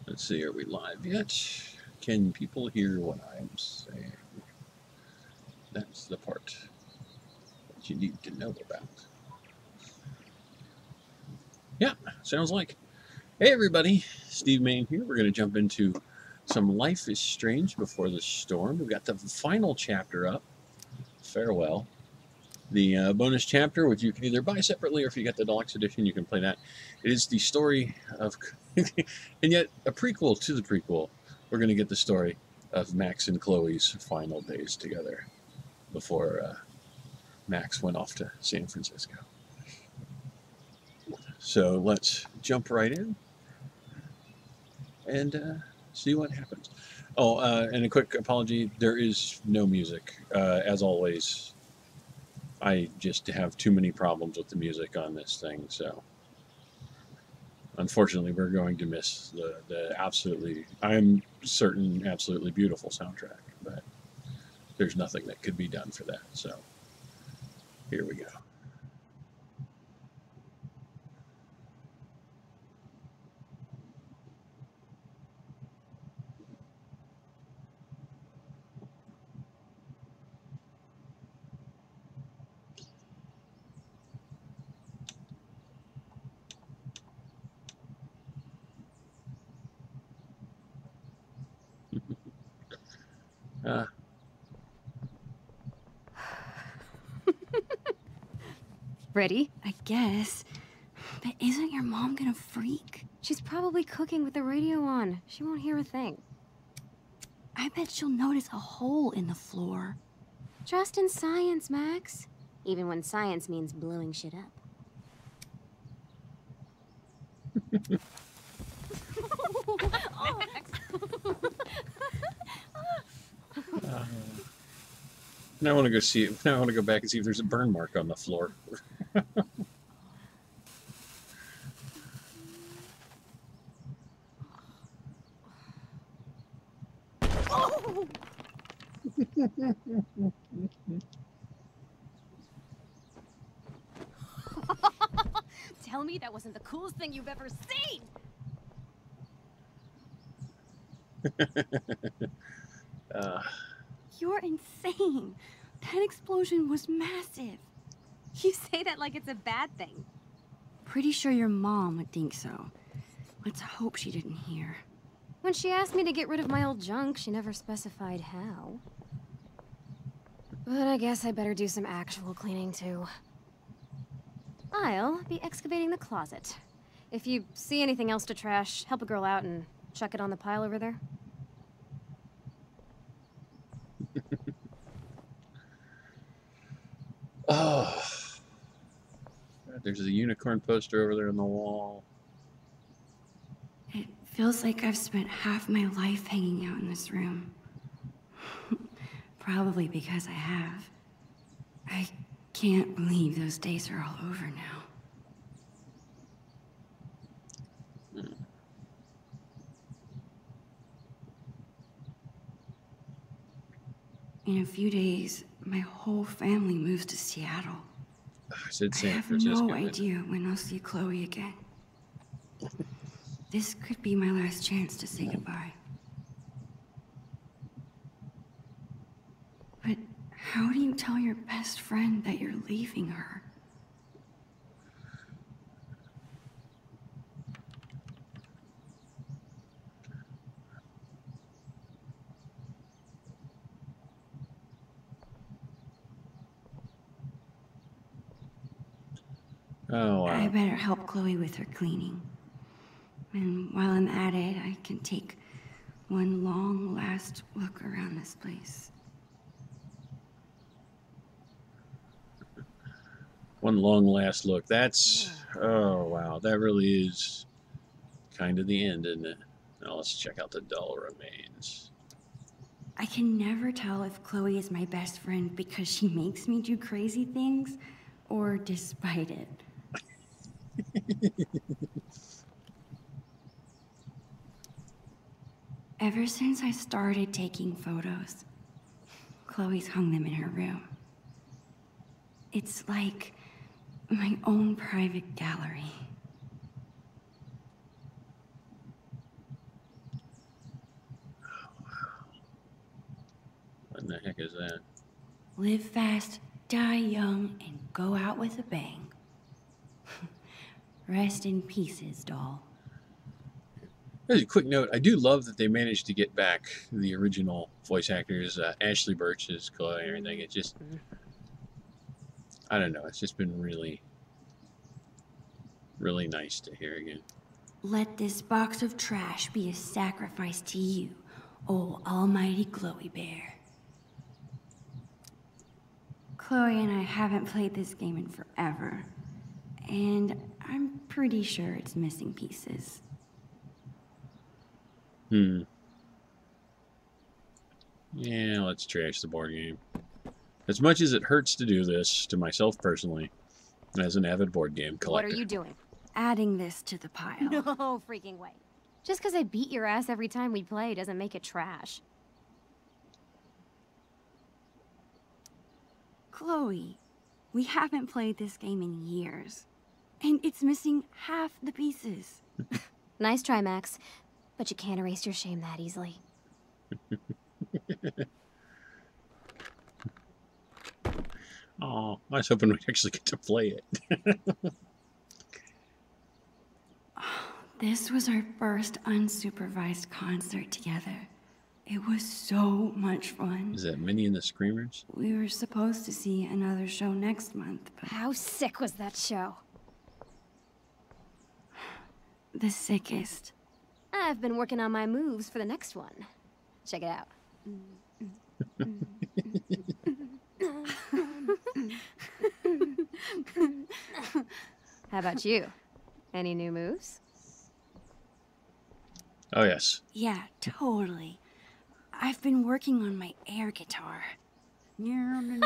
Let's see, are we live yet? Can people hear what I'm saying? That's the part that you need to know about. Yeah, sounds like. Hey everybody, Steve Mayne here. We're going to jump into some Life is Strange Before the Storm. We've got the final chapter up, Farewell. The bonus chapter, which you can either buy separately or if you get the deluxe edition, you can play that. It is the story of, and yet a prequel to the prequel. We're going to get the story of Max and Chloe's final days together before Max went off to San Francisco. So let's jump right in and see what happens. Oh, and a quick apology, there is no music. As always, I just have too many problems with the music on this thing, so unfortunately we're going to miss the absolutely, I'm certain, absolutely beautiful soundtrack, but there's nothing that could be done for that, so here we go. Uh, Ready? I guess. But isn't your mom gonna freak? She's probably cooking with the radio on. She won't hear a thing. I bet she'll notice a hole in the floor. Trust in science, Max. Even when science means blowing shit up. now I want to go see it. Now I want to go back and see if there's a burn mark on the floor. Tell me that wasn't the coolest thing you've ever seen! You're insane. That explosion was massive. You say that like it's a bad thing. Pretty sure your mom would think so. Let's hope she didn't hear. When she asked me to get rid of my old junk, she never specified how. But I guess I better do some actual cleaning too. I'll be excavating the closet. If you see anything else to trash, help a girl out and chuck it on the pile over there. Oh, there's a unicorn poster over there on the wall. It feels like I've spent half my life hanging out in this room. Probably because I have. I can't believe those days are all over now. In a few days, my whole family moves to Seattle. I said I San have Francisco. no idea when I'll see Chloe again. This could be my last chance to say goodbye. But how do you tell your best friend that you're leaving her? Oh, wow. I better help Chloe with her cleaning. And while I'm at it, I can take one long last look around this place. One long last look. That's, oh, wow. That really is kind of the end, isn't it? Now let's check out the dull remains. I can never tell if Chloe is my best friend because she makes me do crazy things, or despite it. Ever since I started taking photos, Chloe's hung them in her room. It's like my own private gallery. What in the heck is that? Live fast, die young, and go out with a bang. Rest in pieces, doll. As a quick note, I do love that they managed to get back the original voice actors, Ashley Birch as Chloe and everything. It just, I don't know, it's just been really, really nice to hear again. Let this box of trash be a sacrifice to you, oh almighty Chloe Bear. Chloe and I haven't played this game in forever, and I'm pretty sure it's missing pieces. Yeah, let's trash the board game. As much as it hurts to do this, to myself personally, as an avid board game collector. What are you doing? Adding this to the pile. No freaking way. Just because I beat your ass every time we play doesn't make it trash. Chloe, we haven't played this game in years, and it's missing half the pieces. Nice try, Max. But you can't erase your shame that easily. Oh, I was hoping we'd actually get to play it. This was our first unsupervised concert together. It was so much fun. Is that Minnie and the Screamers? We were supposed to see another show next month, but How sick was that show? the sickest. I've been working on my moves for the next one. Check it out. How about you? Any new moves? Oh, yes. Yeah, totally. I've been working on my air guitar. Damn,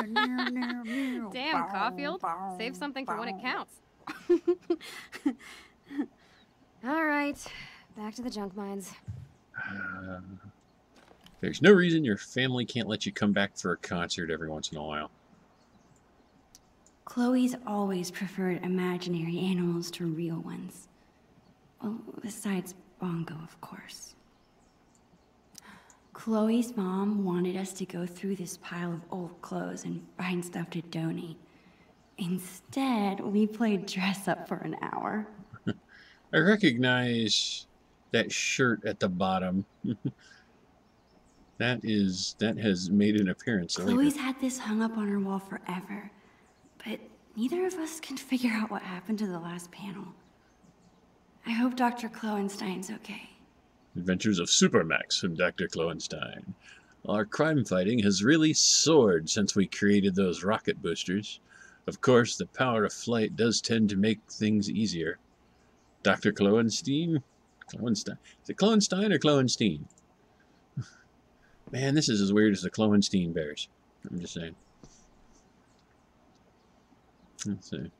Caulfield. Save something for when it counts. All right, back to the junk mines. There's no reason your family can't let you come back for a concert every once in a while. Chloe's always preferred imaginary animals to real ones. Well, besides Bongo, of course. Chloe's mom wanted us to go through this pile of old clothes and find stuff to donate. Instead, we played dress up for an hour. I recognize that shirt at the bottom. That has made an appearance later. Chloe's had this hung up on her wall forever, but neither of us can figure out what happened to the last panel. I hope Dr. Kloenstein's okay. Adventures of Supermax and Dr. Kloenstein. Our crime fighting has really soared since we created those rocket boosters. Of course, the power of flight does tend to make things easier. Dr. Kloenstein? Kloenstein. Is it Kloenstein or Kloenstein? Man, this is as weird as the Kloenstein bears. I'm just saying. Let's see.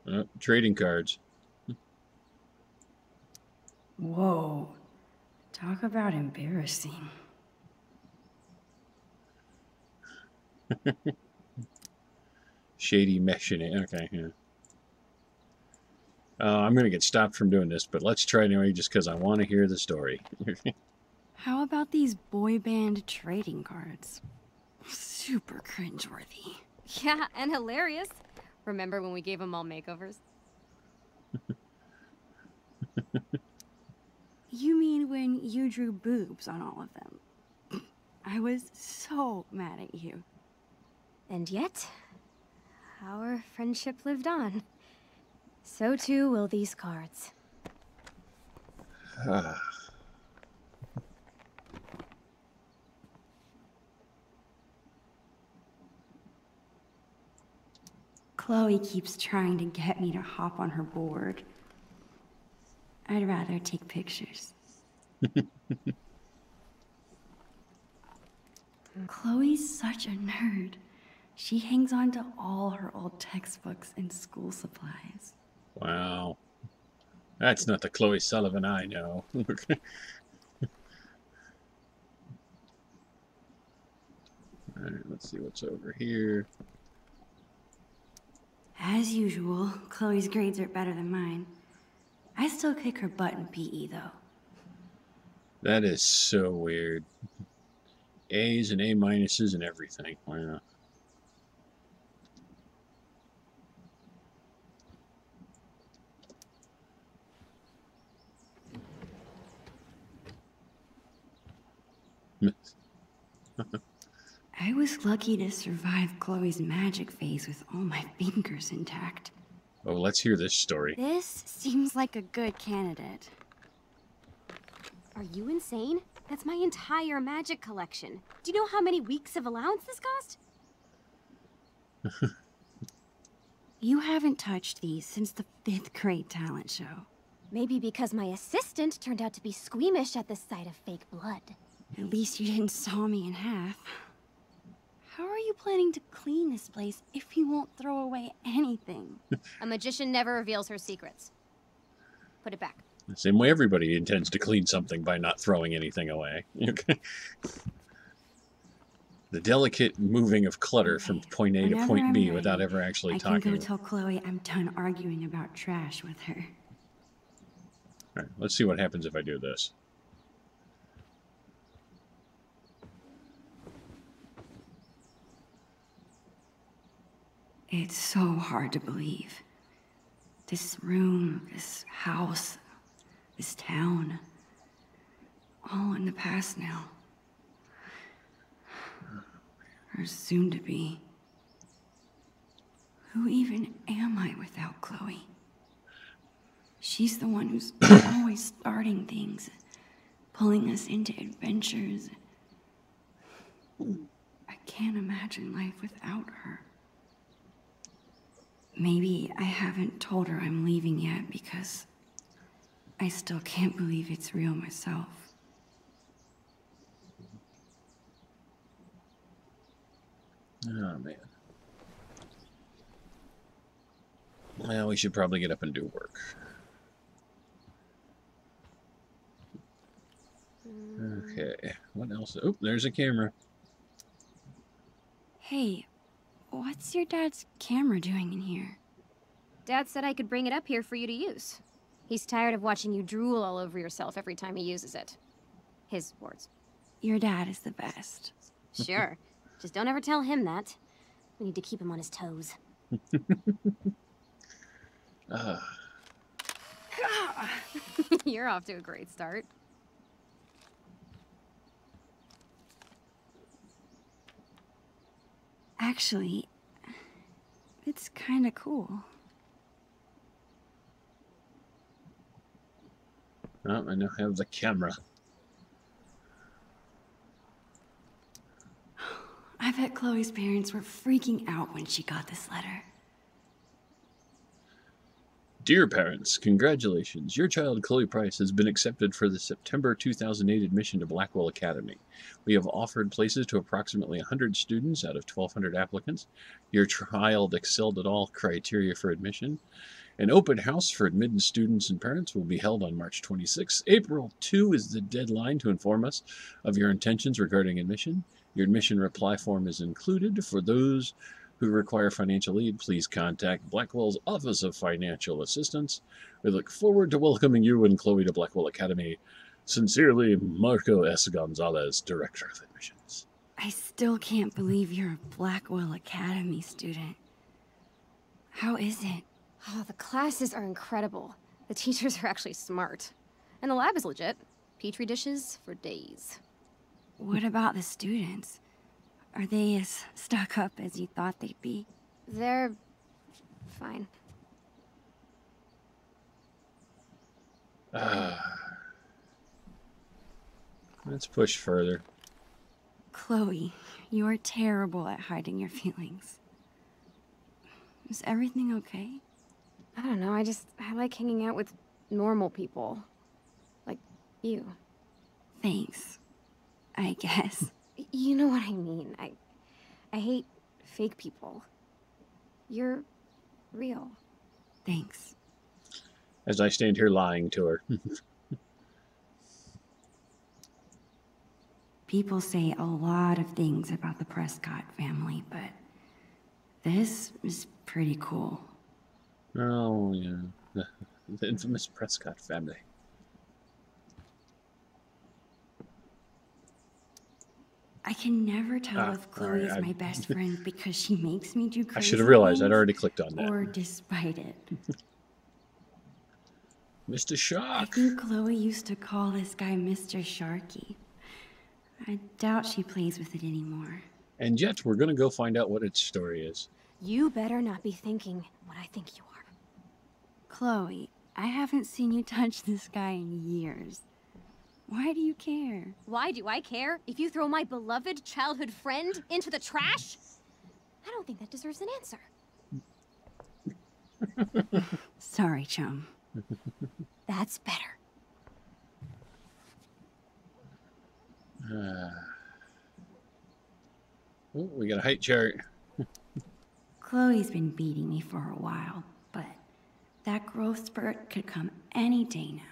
Oh, trading cards. Whoa. Talk about embarrassing. Shady meshing. Okay, yeah. I'm going to get stopped from doing this, but let's try anyway just because I want to hear the story. How about these boy band trading cards? Super cringeworthy. Yeah, and hilarious. Remember when we gave them all makeovers? You mean when you drew boobs on all of them? I was so mad at you. And yet, our friendship lived on. So too will these cards. Chloe keeps trying to get me to hop on her board. I'd rather take pictures. Chloe's such a nerd. She hangs on to all her old textbooks and school supplies. Wow. That's not the Chloe Sullivan I know. Alright, let's see what's over here. As usual, Chloe's grades are better than mine. I still kick her butt in PE, though. That is so weird. A's and A minuses and everything. Wow. I was lucky to survive Chloe's magic phase with all my fingers intact. Oh, let's hear this story. This seems like a good candidate. Are you insane? That's my entire magic collection. Do you know how many weeks of allowance this cost? You haven't touched these since the 5th grade talent show. Maybe because my assistant turned out to be squeamish at the sight of fake blood. At least you didn't saw me in half. How are you planning to clean this place if you won't throw away anything? A magician never reveals her secrets. Put it back. The same way everybody intends to clean something by not throwing anything away. The delicate moving of clutter from point A to Whenever point I'm B ready, without ever actually I talking. can go tell Chloe I'm done arguing about trash with her. Alright, let's see what happens if I do this. It's so hard to believe. This room, this house, this town, all in the past now. Or soon to be. Who even am I without Chloe? She's the one who's always starting things, pulling us into adventures. I can't imagine life without her. Maybe I haven't told her I'm leaving yet because I still can't believe it's real myself. Oh, man. Well, we should probably get up and do work. Okay, what else? Oh, there's a camera. Hey, what's your dad's camera doing in here? Dad said I could bring it up here for you to use. He's tired of watching you drool all over yourself every time he uses it. His words. Your dad is the best. Sure. Just don't ever tell him that. We need to keep him on his toes. You're off to a great start. Actually, it's kinda cool. Oh, I now have the camera. I bet Chloe's parents were freaking out when she got this letter. Dear parents, congratulations. Your child, Chloe Price, has been accepted for the September 2008 admission to Blackwell Academy. We have offered places to approximately 100 students out of 1,200 applicants. Your child excelled at all criteria for admission. An open house for admitted students and parents will be held on March 26. April 2 is the deadline to inform us of your intentions regarding admission. Your admission reply form is included. For those who require financial aid, please contact Blackwell's Office of Financial Assistance. We look forward to welcoming you and Chloe to Blackwell Academy. Sincerely, Marco S. Gonzalez, Director of Admissions. I still can't believe you're a Blackwell Academy student. How is it? Oh, the classes are incredible. The teachers are actually smart. And the lab is legit. Petri dishes for days. What about the students? Are they as stuck up as you thought they'd be? They're fine. Let's push further. Chloe, you're terrible at hiding your feelings. Is everything okay? I don't know, I like hanging out with normal people. Like you. Thanks, I guess. You know what I mean. I hate fake people. You're real. Thanks. As I stand here lying to her. People say a lot of things about the Prescott family, but this is pretty cool. Oh, yeah. The infamous Prescott family. I can never tell if Chloe alright, is my best friend because she makes me do crazy I should have realized. I'd things, already clicked on that. or despite it. Mr. I Shark. think Chloe used to call this guy Mr. Sharky. I doubt she plays with it anymore. And yet, we're going to go find out what its story is. You better not be thinking what I think you are. Chloe, I haven't seen you touch this guy in years. Why do you care? Why do I care if you throw my beloved childhood friend into the trash? I don't think that deserves an answer. Sorry, chum. That's better. Oh, we got a height chart. Chloe's been beating me for a while, but that growth spurt could come any day now.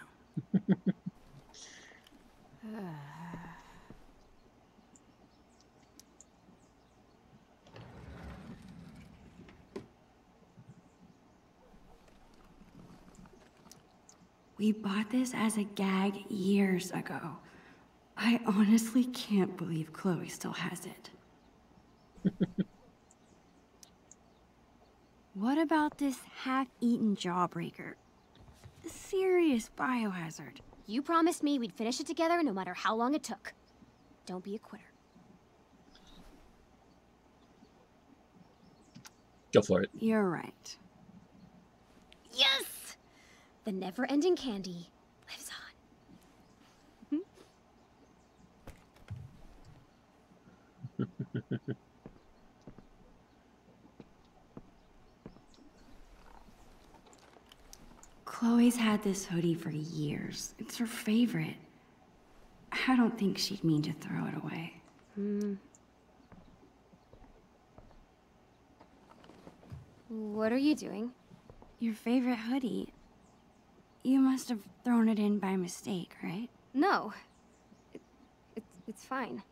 We bought this as a gag years ago. I honestly can't believe Chloe still has it. What about this half-eaten jawbreaker? A serious biohazard. You promised me we'd finish it together no matter how long it took. Don't be a quitter. Go for it. You're right. Yes! The never-ending candy lives on. Chloe's had this hoodie for years. It's her favorite. I don't think she'd mean to throw it away. What are you doing? Your favorite hoodie. You must have thrown it in by mistake, right? No. It's fine.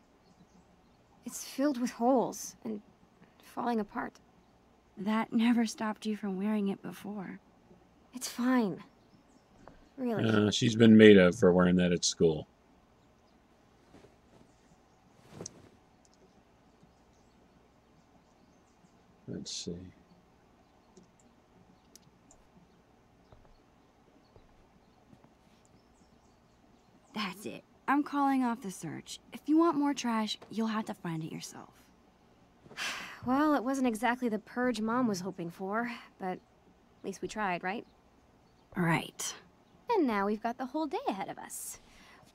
It's filled with holes and falling apart. That never stopped you from wearing it before. It's fine. Really. She's been made of for wearing that at school. Let's see. That's it. I'm calling off the search. If you want more trash, you'll have to find it yourself. Well, it wasn't exactly the purge Mom was hoping for, but at least we tried, right? Right. And now we've got the whole day ahead of us.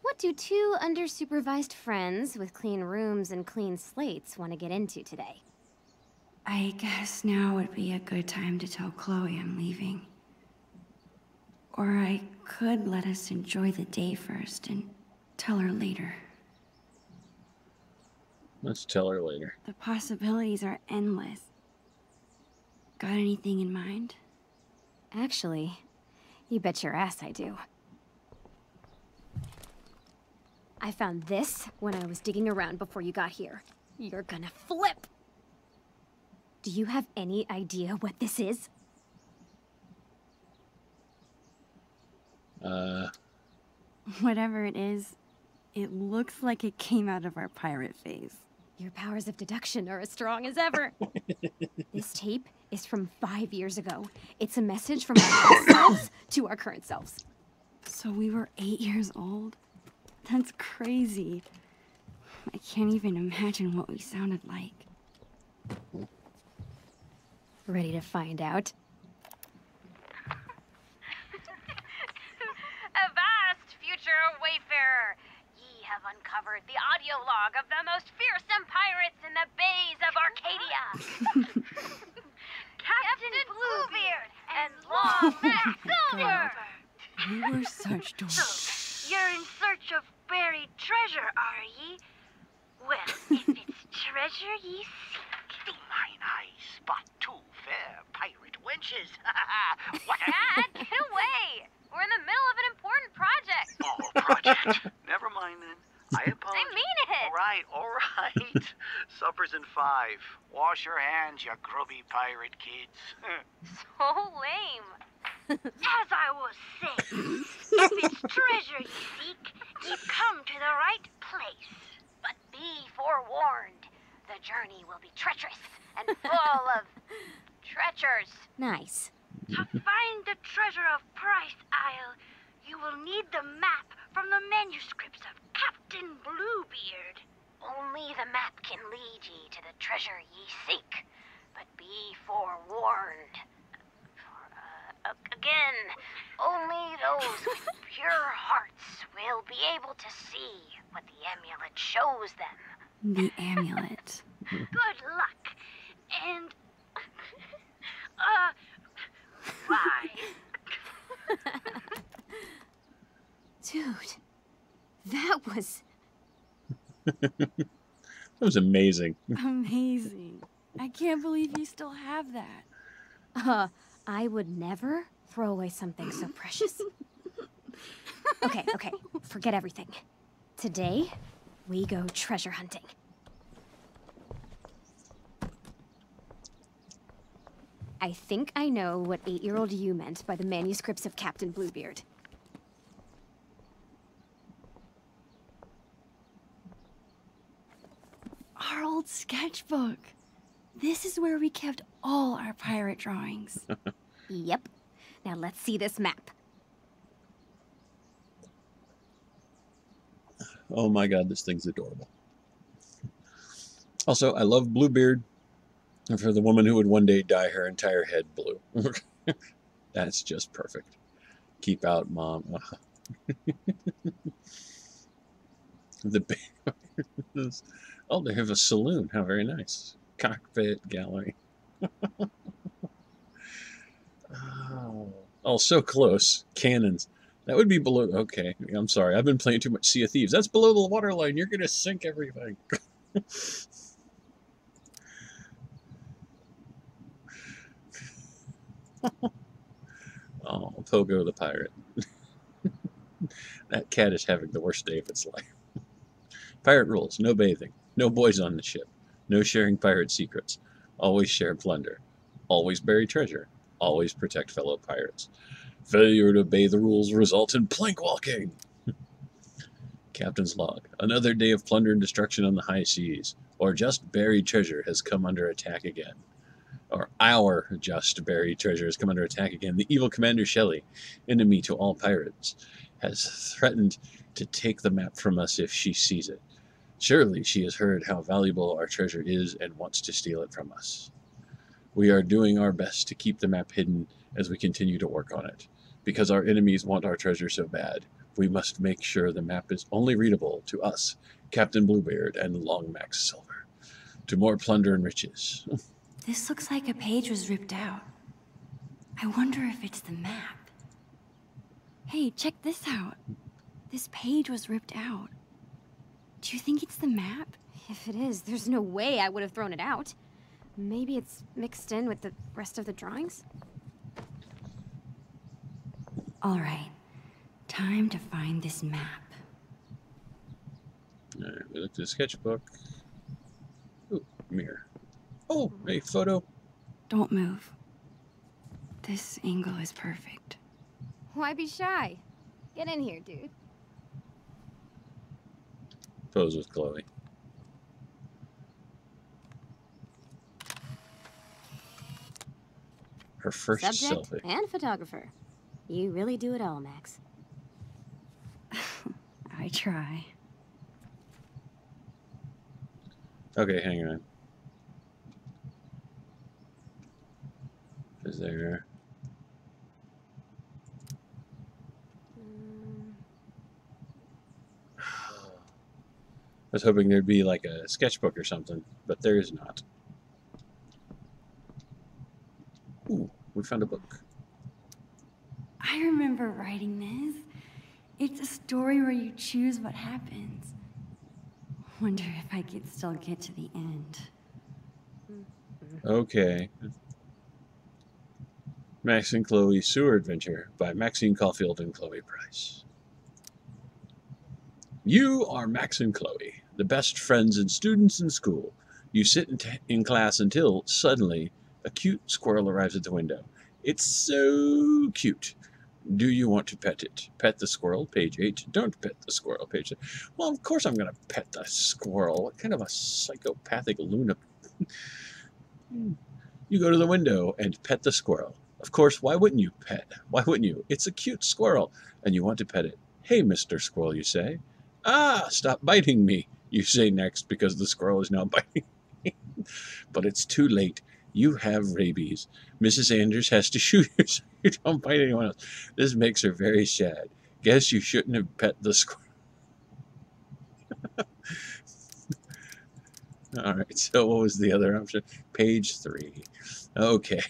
What do two under-supervised friends with clean rooms and clean slates want to get into today? I guess now would be a good time to tell Chloe I'm leaving. Or I could let us enjoy the day first and tell her later. Let's tell her later. The possibilities are endless. Got anything in mind? Actually, you bet your ass I do. I found this when I was digging around before you got here. You're gonna flip! Do you have any idea what this is? Whatever it is, it looks like it came out of our pirate phase. Your powers of deduction are as strong as ever. This tape is from 5 years ago. It's a message from our past selves to our current selves. So we were 8 years old? That's crazy. I can't even imagine what we sounded like. Ready to find out? Avast, future wayfarer! Ye have uncovered the audio log of the most fearsome pirates in the bays of Arcadia. Captain Bluebeard and Long Mac Silver! We were such dorks. You're in search of buried treasure, are ye? Well, if it's treasure ye seek, Do mine eyes spot two fair pirate wenches? What a... Dad, get away! life. Wash your hands, you grubby pirate kids. So lame. As I was saying, if it's treasure you seek, you've come to the right place. But be forewarned, the journey will be treacherous and full of treacherous. Nice. To find the treasure of Price Isle, you will need the map from the manuscripts of Captain Bluebeard. Only the map can lead ye to the treasure ye seek, but be forewarned. Again, only those with pure hearts will be able to see what the amulet shows them. The amulet. Good luck, and bye. Dude, that was That was amazing. Amazing. I can't believe you still have that. I would never throw away something so precious. Okay, forget everything. Today, we go treasure hunting. I think I know what 8-year-old you meant by the manuscripts of Captain Bluebeard. Our old sketchbook. This is where we kept all our pirate drawings. Yep. Now let's see this map. Oh my god, this thing's adorable. Also, I love Bluebeard for the woman who would one day dye her entire head blue. That's just perfect. Keep out, Mom. Oh, they have a saloon. How very nice. Cockpit gallery. Oh, so close. Cannons. That would be below. Okay, I'm sorry. I've been playing too much Sea of Thieves. That's below the waterline. You're going to sink everything. Oh, Pogo the pirate. That cat is having the worst day of its life. Pirate rules. No bathing. No boys on the ship. No sharing pirate secrets. Always share plunder. Always bury treasure. Always protect fellow pirates. Failure to obey the rules results in plank walking. Captain's log. Another day of plunder and destruction on the high seas. Or just buried treasure has come under attack again. Or our just buried treasure has come under attack again. The evil Commander Shelley, enemy to all pirates, has threatened to take the map from us if she sees it. Surely she has heard how valuable our treasure is and wants to steal it from us. We are doing our best to keep the map hidden as we continue to work on it. Because our enemies want our treasure so bad, we must make sure the map is only readable to us, Captain Bluebeard and Long Max Silver. To more plunder and riches. This looks like a page was ripped out. I wonder if it's the map. Hey, check this out. This page was ripped out. Do you think it's the map? If it is, there's no way I would have thrown it out. Maybe it's mixed in with the rest of the drawings? All right, time to find this map. All right, we look at the sketchbook. Ooh, mirror. Oh, a photo. Don't move. This angle is perfect. Why be shy? Get in here, dude. Pose with Chloe. Her first Subject selfie. and photographer. You really do it all, Max. I try. Okay, hang on. Is there... I was hoping there'd be like a sketchbook or something, but there is not. Ooh, we found a book. I remember writing this. It's a story where you choose what happens. Wonder if I could still get to the end. Okay. Max and Chloe's Sewer Adventure by Maxine Caulfield and Chloe Price. You are Max and Chloe, the best friends and students in school. You sit in class until, suddenly, a cute squirrel arrives at the window. It's so cute. Do you want to pet it? Pet the squirrel, page 8. Don't pet the squirrel, page 8. Well, of course I'm going to pet the squirrel. What kind of a psychopathic lunatic? You go to the window and pet the squirrel. Of course, why wouldn't you pet? Why wouldn't you? It's a cute squirrel, and you want to pet it. Hey, Mr. Squirrel, you say. Ah, stop biting me, you say next, because the squirrel is now biting me. But it's too late. You have rabies. Mrs. Anders has to shoot you so you don't bite anyone else. This makes her very sad. Guess you shouldn't have pet the squirrel. All right, so what was the other option? Page 3. Okay.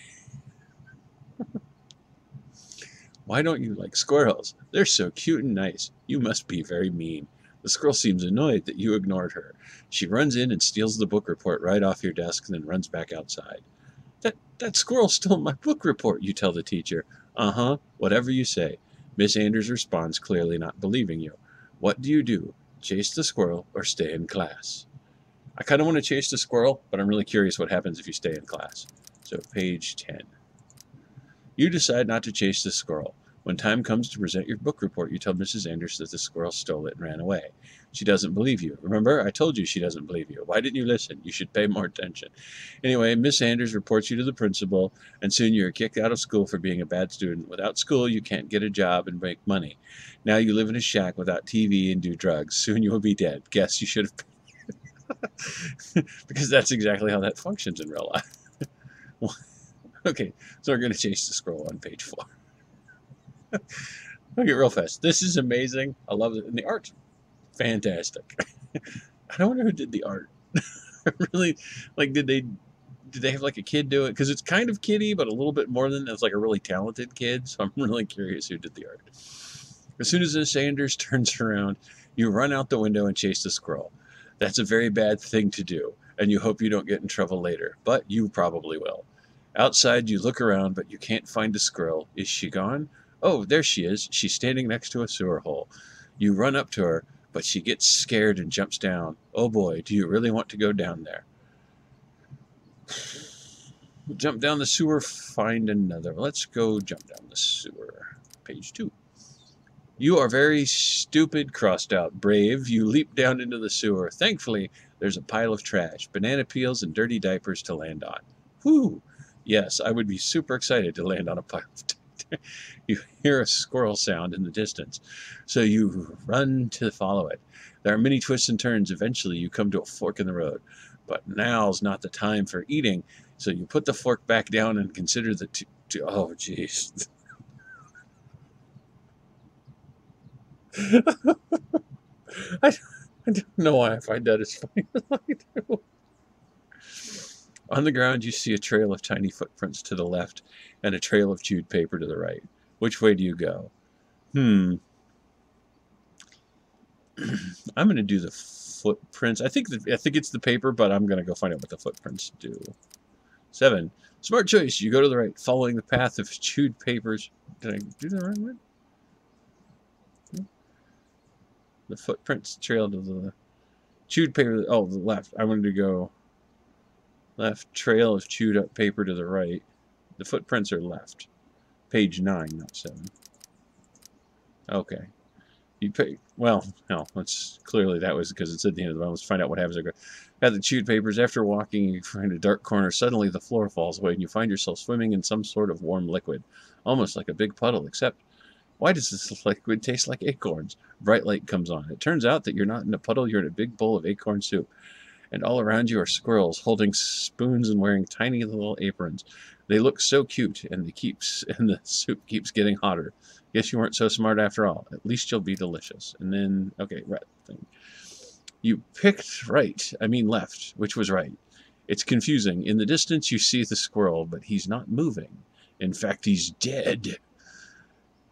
Why don't you like squirrels? They're so cute and nice. You must be very mean. The squirrel seems annoyed that you ignored her. She runs in and steals the book report right off your desk and then runs back outside. That squirrel stole my book report, you tell the teacher. Uh-huh, whatever you say. Miss Anders responds, clearly not believing you. What do you do? Chase the squirrel or stay in class? I kind of want to chase the squirrel, but I'm really curious what happens if you stay in class. So page 10. You decide not to chase the squirrel. When time comes to present your book report, you tell Mrs. Anders that the squirrel stole it and ran away. She doesn't believe you. Remember, I told you she doesn't believe you. Why didn't you listen? You should pay more attention. Anyway, Miss Anders reports you to the principal, and soon you're kicked out of school for being a bad student. Without school, you can't get a job and make money. Now you live in a shack without TV and do drugs. Soon you will be dead. Guess you should have... Because that's exactly how that functions in real life. Okay, so we're going to chase the squirrel on page 4. Okay, real fast. This is amazing. I love it. And the art, fantastic. I don't know who did the art. Really, like, did they have like a kid do it? Because it's kind of kiddie, but a little bit more than it's like a really talented kid. So I'm really curious who did the art. As soon as Miss Anders turns around, you run out the window and chase the squirrel. That's a very bad thing to do, and you hope you don't get in trouble later, but you probably will. Outside, you look around, but you can't find the squirrel. Is she gone? Oh, there she is. She's standing next to a sewer hole. You run up to her, but she gets scared and jumps down. Oh boy, do you really want to go down there? Jump down the sewer, find another. Let's go jump down the sewer. Page 2. You are very stupid, crossed out. Brave, you leap down into the sewer. Thankfully, there's a pile of trash, banana peels, and dirty diapers to land on. Whew! Yes, I would be super excited to land on a pile of You hear a squirrel sound in the distance, so you run to follow it. There are many twists and turns. Eventually, you come to a fork in the road. But now's not the time for eating, so you put the fork back down and consider the oh, jeez. I don't know why I find that as funny as I do. On the ground, you see a trail of tiny footprints to the left and a trail of chewed paper to the right. Which way do you go? I'm going to do the footprints. I think it's the paper, but I'm going to go find out what the footprints do. 7. Smart choice. You go to the right, following the path of chewed papers. Did I do the right one? The footprints trail to the chewed paper. Oh, the left. I wanted to go left, trail of chewed up paper to the right. The footprints are left. Page 9, not 7. Okay. You pay. Well, no. Let's clearly that was because it's at the end of the Bible. Let's find out what happens. At the chewed papers. After walking, you find a dark corner. Suddenly, the floor falls away, and you find yourself swimming in some sort of warm liquid, almost like a big puddle. Except, why does this liquid taste like acorns? Bright light comes on. It turns out that you're not in a puddle. You're in a big bowl of acorn soup. And all around you are squirrels holding spoons and wearing tiny little aprons. They look so cute, and the soup keeps getting hotter. Guess you weren't so smart after all. At least you'll be delicious. And then, okay, right thing. You picked right. I mean left, which was right. It's confusing. In the distance, you see the squirrel, but he's not moving. In fact, he's dead.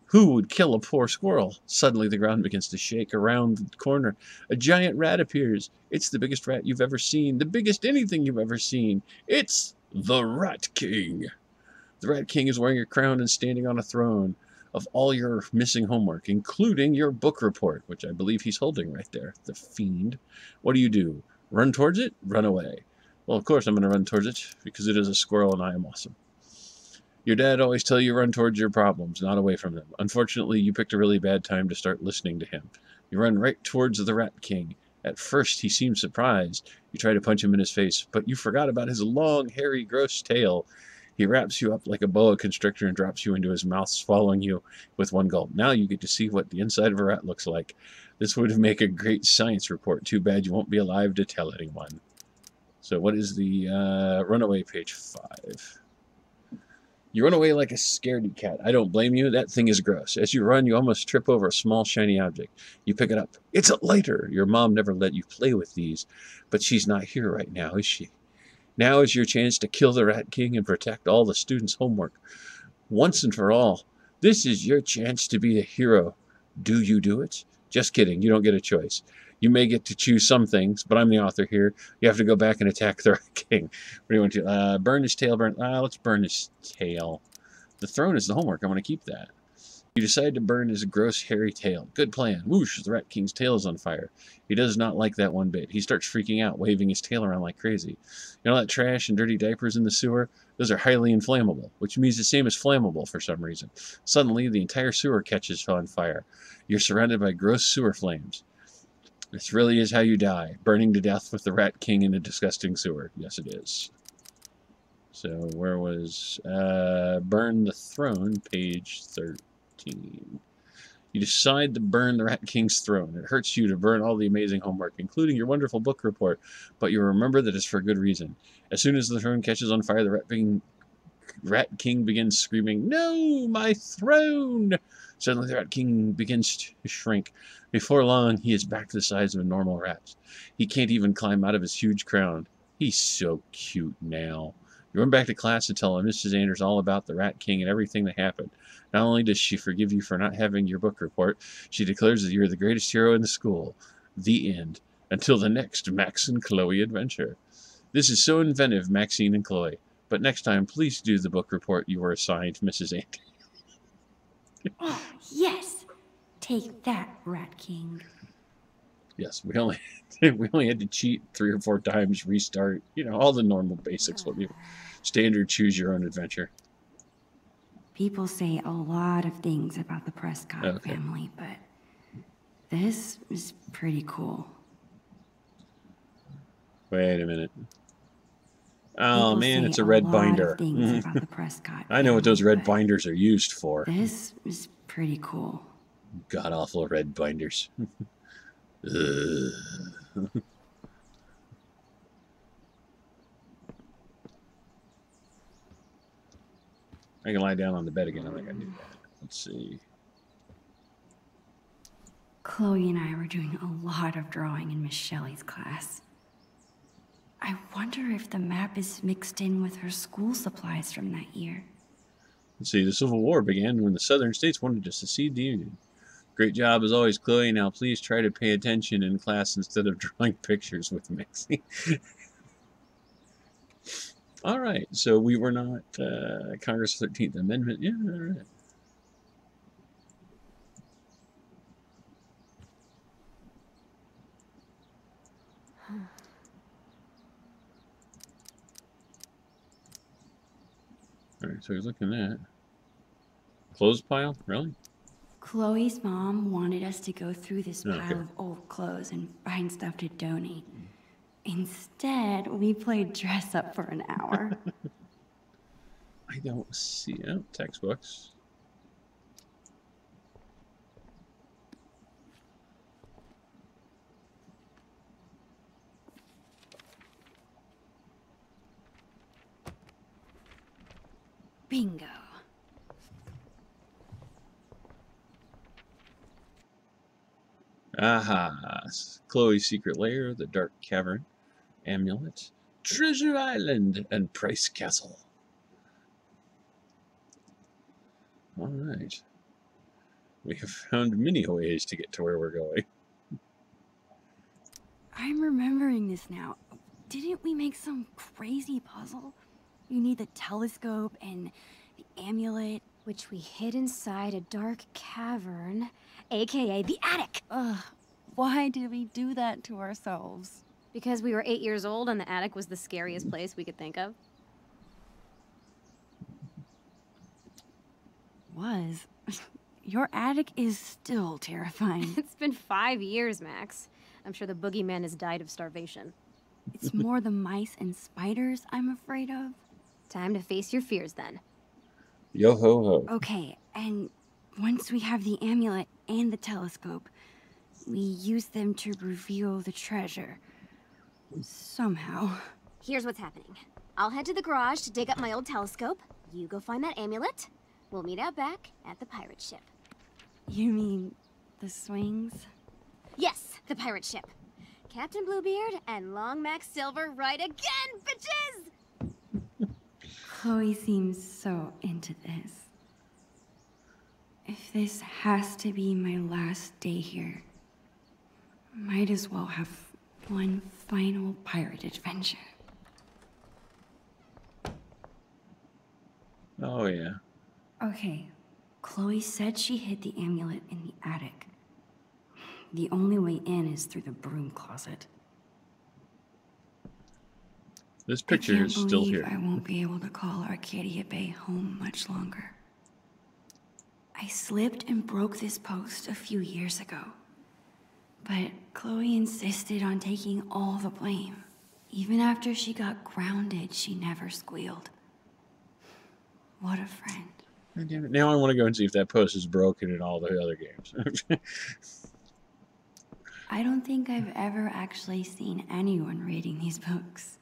Who would kill a poor squirrel? Suddenly the ground begins to shake. Around the corner, a giant rat appears. It's the biggest rat you've ever seen. The biggest anything you've ever seen. It's the Rat King. The Rat King is wearing a crown and standing on a throne of all your missing homework, including your book report, which I believe he's holding right there. The fiend. What do? Run towards it? Run away. Well, of course I'm going to run towards it, because it is a squirrel and I am awesome. Your dad always tell you run towards your problems, not away from them. Unfortunately, you picked a really bad time to start listening to him. You run right towards the Rat King. At first, he seems surprised. You try to punch him in his face, but you forgot about his long, hairy, gross tail. He wraps you up like a boa constrictor and drops you into his mouth, swallowing you with one gulp. Now you get to see what the inside of a rat looks like. This would make a great science report. Too bad you won't be alive to tell anyone. So what is the runaway, page 5? You run away like a scaredy cat. I don't blame you. That thing is gross. As you run, you almost trip over a small shiny object. You pick it up. It's a lighter. Your mom never let you play with these, but she's not here right now, is she? Now is your chance to kill the Rat King and protect all the students' homework. Once and for all, this is your chance to be a hero. Do you do it? Just kidding. You don't get a choice. You may get to choose some things, but I'm the author here. You have to go back and attack the Rat King. What do you want to? Burn his tail. Let's burn his tail. The throne is the homework. I'm going to keep that. You decide to burn his gross, hairy tail. Good plan. Whoosh, the Rat King's tail is on fire. He does not like that one bit. He starts freaking out, waving his tail around like crazy. You know that trash and dirty diapers in the sewer? Those are highly inflammable, which means the same as flammable for some reason. Suddenly, the entire sewer catches on fire. You're surrounded by gross sewer flames. This really is how you die, burning to death with the Rat King in a disgusting sewer. Yes, it is. So, where was... Burn the Throne, page 13. You decide to burn the Rat King's throne. It hurts you to burn all the amazing homework, including your wonderful book report, but you remember that it's for good reason. As soon as the throne catches on fire, the Rat King begins screaming, "No, my throne!" Suddenly the Rat King begins to shrink. Before long, he is back to the size of a normal rat. He can't even climb out of his huge crown. He's so cute now. You run back to class and tell Mrs. Anders all about the Rat King and everything that happened. Not only does she forgive you for not having your book report, she declares that you're the greatest hero in the school. The end. Until the next Max and Chloe adventure. This is so inventive, Maxine and Chloe. But next time, please do the book report you were assigned, Mrs. Anders. Oh, yes! Take that, Rat King. Yes, we only had to cheat 3 or 4 times, restart, all the normal basics, what we standard choose your own adventure. People say a lot of things about the Prescott family, but this is pretty cool. Wait a minute. Oh People man, say it's a red binder. Of things about the Prescott I know what those family, red binders are used for. This is pretty cool. God awful red binders. I can lie down on the bed again. I think I do that. Let's see. Chloe and I were doing a lot of drawing in Miss Shelley's class. I wonder if the map is mixed in with her school supplies from that year. Let's see. The Civil War began when the Southern states wanted to secede the Union. Great job as always, Chloe. Now please try to pay attention in class instead of drawing pictures with Maxie. All right, so we were not Congress 13th Amendment. Yeah, all right. All right, so he's looking at clothes pile. Really? Chloe's mom wanted us to go through this pile of old clothes and find stuff to donate. Instead, we played dress up for an hour. I don't see textbooks. Bingo. Aha! Chloe's secret lair, the dark cavern, amulet, Treasure Island, and Price Castle. All right. We have found many ways to get to where we're going. I'm remembering this now. Didn't we make some crazy puzzle? You need the telescope and the amulet, which we hid inside a dark cavern, aka the attic. Ugh, why did we do that to ourselves? Because we were 8 years old and the attic was the scariest place we could think of? Was. Your attic is still terrifying. It's been 5 years, Max. I'm sure the boogeyman has died of starvation. It's more the mice and spiders I'm afraid of. Time to face your fears, then. Yo ho ho. Okay, and once we have the amulet and the telescope, we use them to reveal the treasure. Somehow. Here's what's happening. I'll head to the garage to dig up my old telescope. You go find that amulet. We'll meet out back at the pirate ship. You mean the swings? Yes, the pirate ship. Captain Bluebeard and Long Max Silver right again, bitches! Chloe seems so into this. If this has to be my last day here, might as well have one final pirate adventure. Oh, yeah. Okay, Chloe said she hid the amulet in the attic. The only way in is through the broom closet. This picture is still here. I won't be able to call Arcadia Bay home much longer. I slipped and broke this post a few years ago. But Chloe insisted on taking all the blame. Even after she got grounded, she never squealed. What a friend. God damn it. Now I want to go and see if that post is broken in all the other games. I don't think I've ever actually seen anyone reading these books.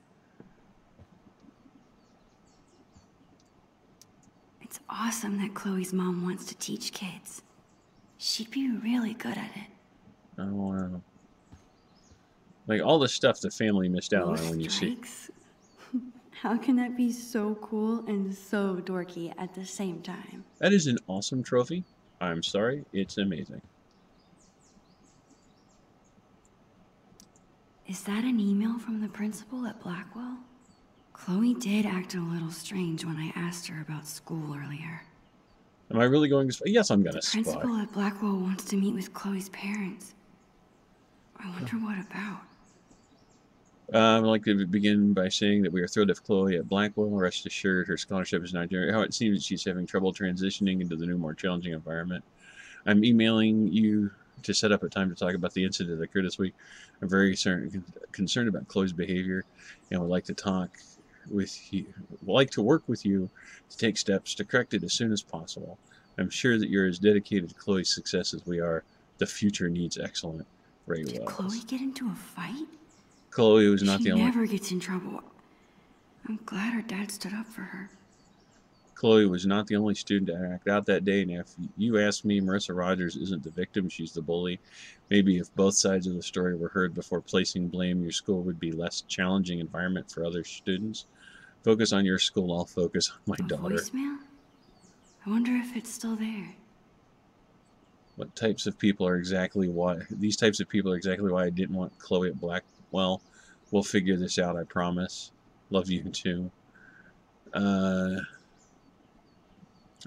It's awesome that Chloe's mom wants to teach kids. She'd be really good at it. Oh, wow. Like, all the stuff the family missed out on Those when you see. strikes? How can that be so cool and so dorky at the same time? That is an awesome trophy. I'm sorry, it's amazing. Is that an email from the principal at Blackwell? Chloe did act a little strange when I asked her about school earlier. Am I really going to spy? Yes, I'm going The to spy. principal at Blackwell wants to meet with Chloe's parents. I wonder what about. I'd like to begin by saying that we are thrilled to have Chloe at Blackwell. Rest assured, her scholarship is not general. How it seems that she's having trouble transitioning into the new, more challenging environment. I'm emailing you to set up a time to talk about the incident that occurred this week. I'm very concerned about Chloe's behavior and would like to talk with you. Would like to work with you to take steps to correct it as soon as possible. I'm sure that you're as dedicated to Chloe's success as we are. The future needs excellent. Ray Did Wells. Chloe get into a fight? Chloe was not She the only. never gets in trouble. I'm glad her dad stood up for her. Chloe was not the only student to act out that day, and if you ask me, Marissa Rogers isn't the victim, she's the bully. Maybe if both sides of the story were heard before placing blame, your school would be less challenging environment for other students. Focus on your school, I'll focus on my A daughter. voicemail? I wonder if it's still there. What types of people are exactly why? These types of people are exactly why I didn't want Chloe at Blackwell. We'll figure this out, I promise. Love you too. I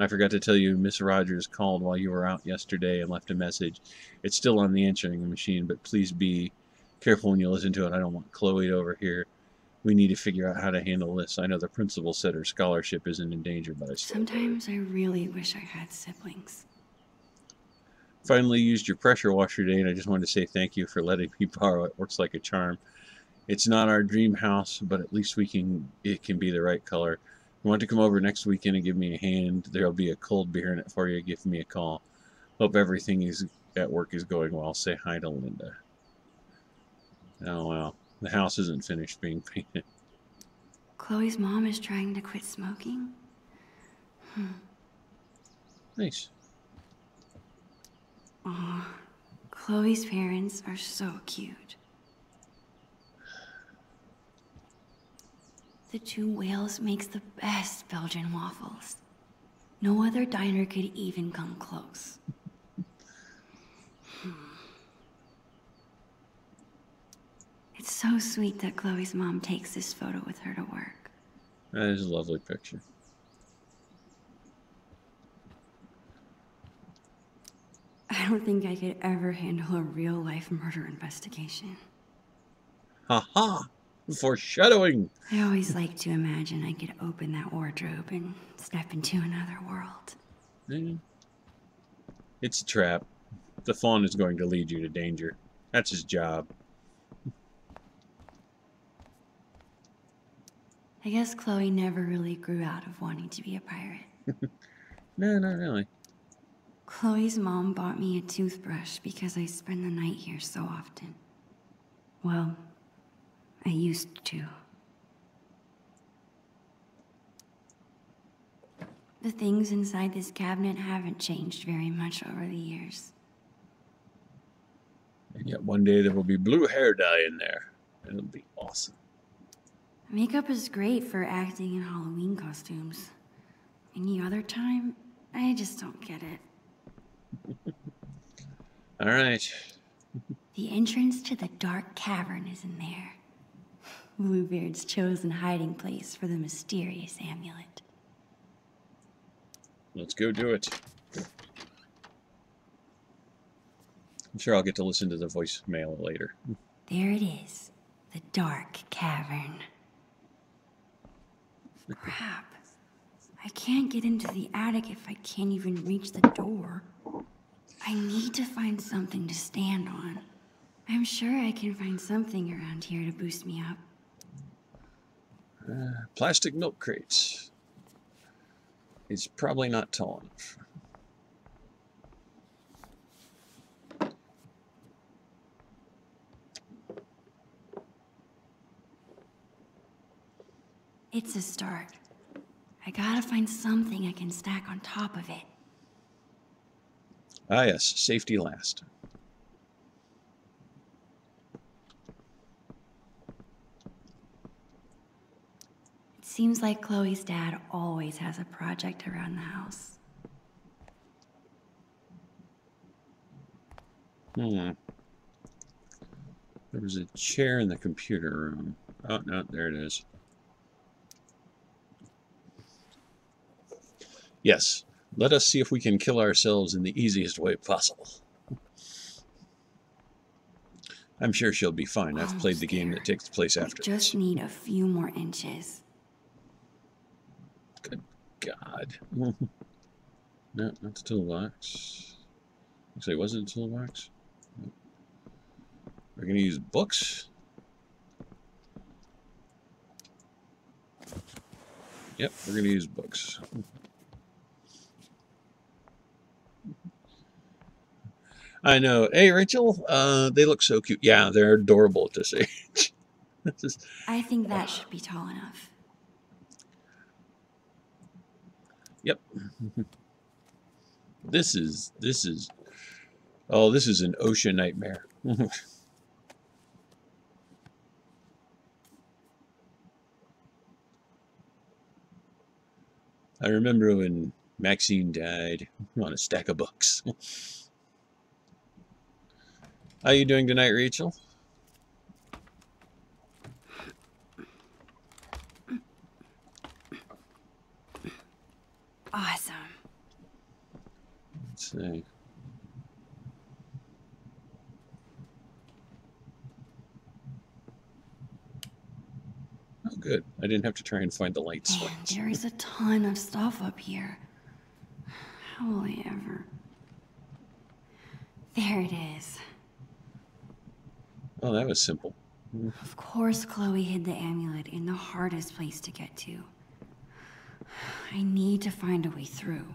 forgot to tell you, Miss Rogers called while you were out yesterday and left a message. It's still on the answering machine, but please be careful when you listen to it. I don't want Chloe to overhear. We need to figure out how to handle this. I know the principal said her scholarship isn't in danger, but I still... Sometimes I really wish I had siblings. Finally used your pressure washer today, and I just wanted to say thank you for letting me borrow it. Works like a charm. It's not our dream house, but at least it can be the right color. If you want to come over next weekend and give me a hand, there'll be a cold beer in it for you. Give me a call. Hope everything at work is going well. Say hi to Linda. Oh, well. The house isn't finished being painted. Chloe's mom is trying to quit smoking? Nice. Aw, Chloe's parents are so cute. The Two Whales makes the best Belgian waffles. No other diner could even come close. It's so sweet that Chloe's mom takes this photo with her to work. That is a lovely picture. I don't think I could ever handle a real-life murder investigation. Ha ha! Foreshadowing! I always like to imagine I could open that wardrobe and step into another world. It's a trap. The fawn is going to lead you to danger. That's his job. I guess Chloe never really grew out of wanting to be a pirate. No, not really. Chloe's mom bought me a toothbrush because I spend the night here so often. Well, I used to. The things inside this cabinet haven't changed very much over the years. And yet one day there will be blue hair dye in there. It'll be awesome. Makeup is great for acting in Halloween costumes. Any other time, I just don't get it. All right. The entrance to the dark cavern is in there. Bluebeard's chosen hiding place for the mysterious amulet. Let's go do it. I'm sure I'll get to listen to the voicemail later. There it is. The dark cavern. Crap. I can't get into the attic if I can't even reach the door. I need to find something to stand on. I'm sure I can find something around here to boost me up. Plastic milk crates. It's probably not tall enough. It's a start. I gotta find something I can stack on top of it. Ah, yes, safety last. It seems like Chloe's dad always has a project around the house. There was a chair in the computer room. Oh, no, there it is. Yes, let us see if we can kill ourselves in the easiest way possible. I'm sure she'll be fine. I've played the game that takes place after I just need a few more inches. Good God. No, not the toolbox. Looks like it wasn't a toolbox. We're going to use books. Yep, we're going to use books. I know. Hey, Rachel, they look so cute. Yeah, they're adorable at this age. I think that should be tall enough. Yep. This is an ocean nightmare. I remember when Maxine died on a stack of books. How you doing tonight, Rachel? Awesome. Let's see. Oh, good. I didn't have to try and find the light switch. Man, there is a ton of stuff up here. How will I ever... There it is. Oh, that was simple. Of course Chloe hid the amulet in the hardest place to get to. I need to find a way through.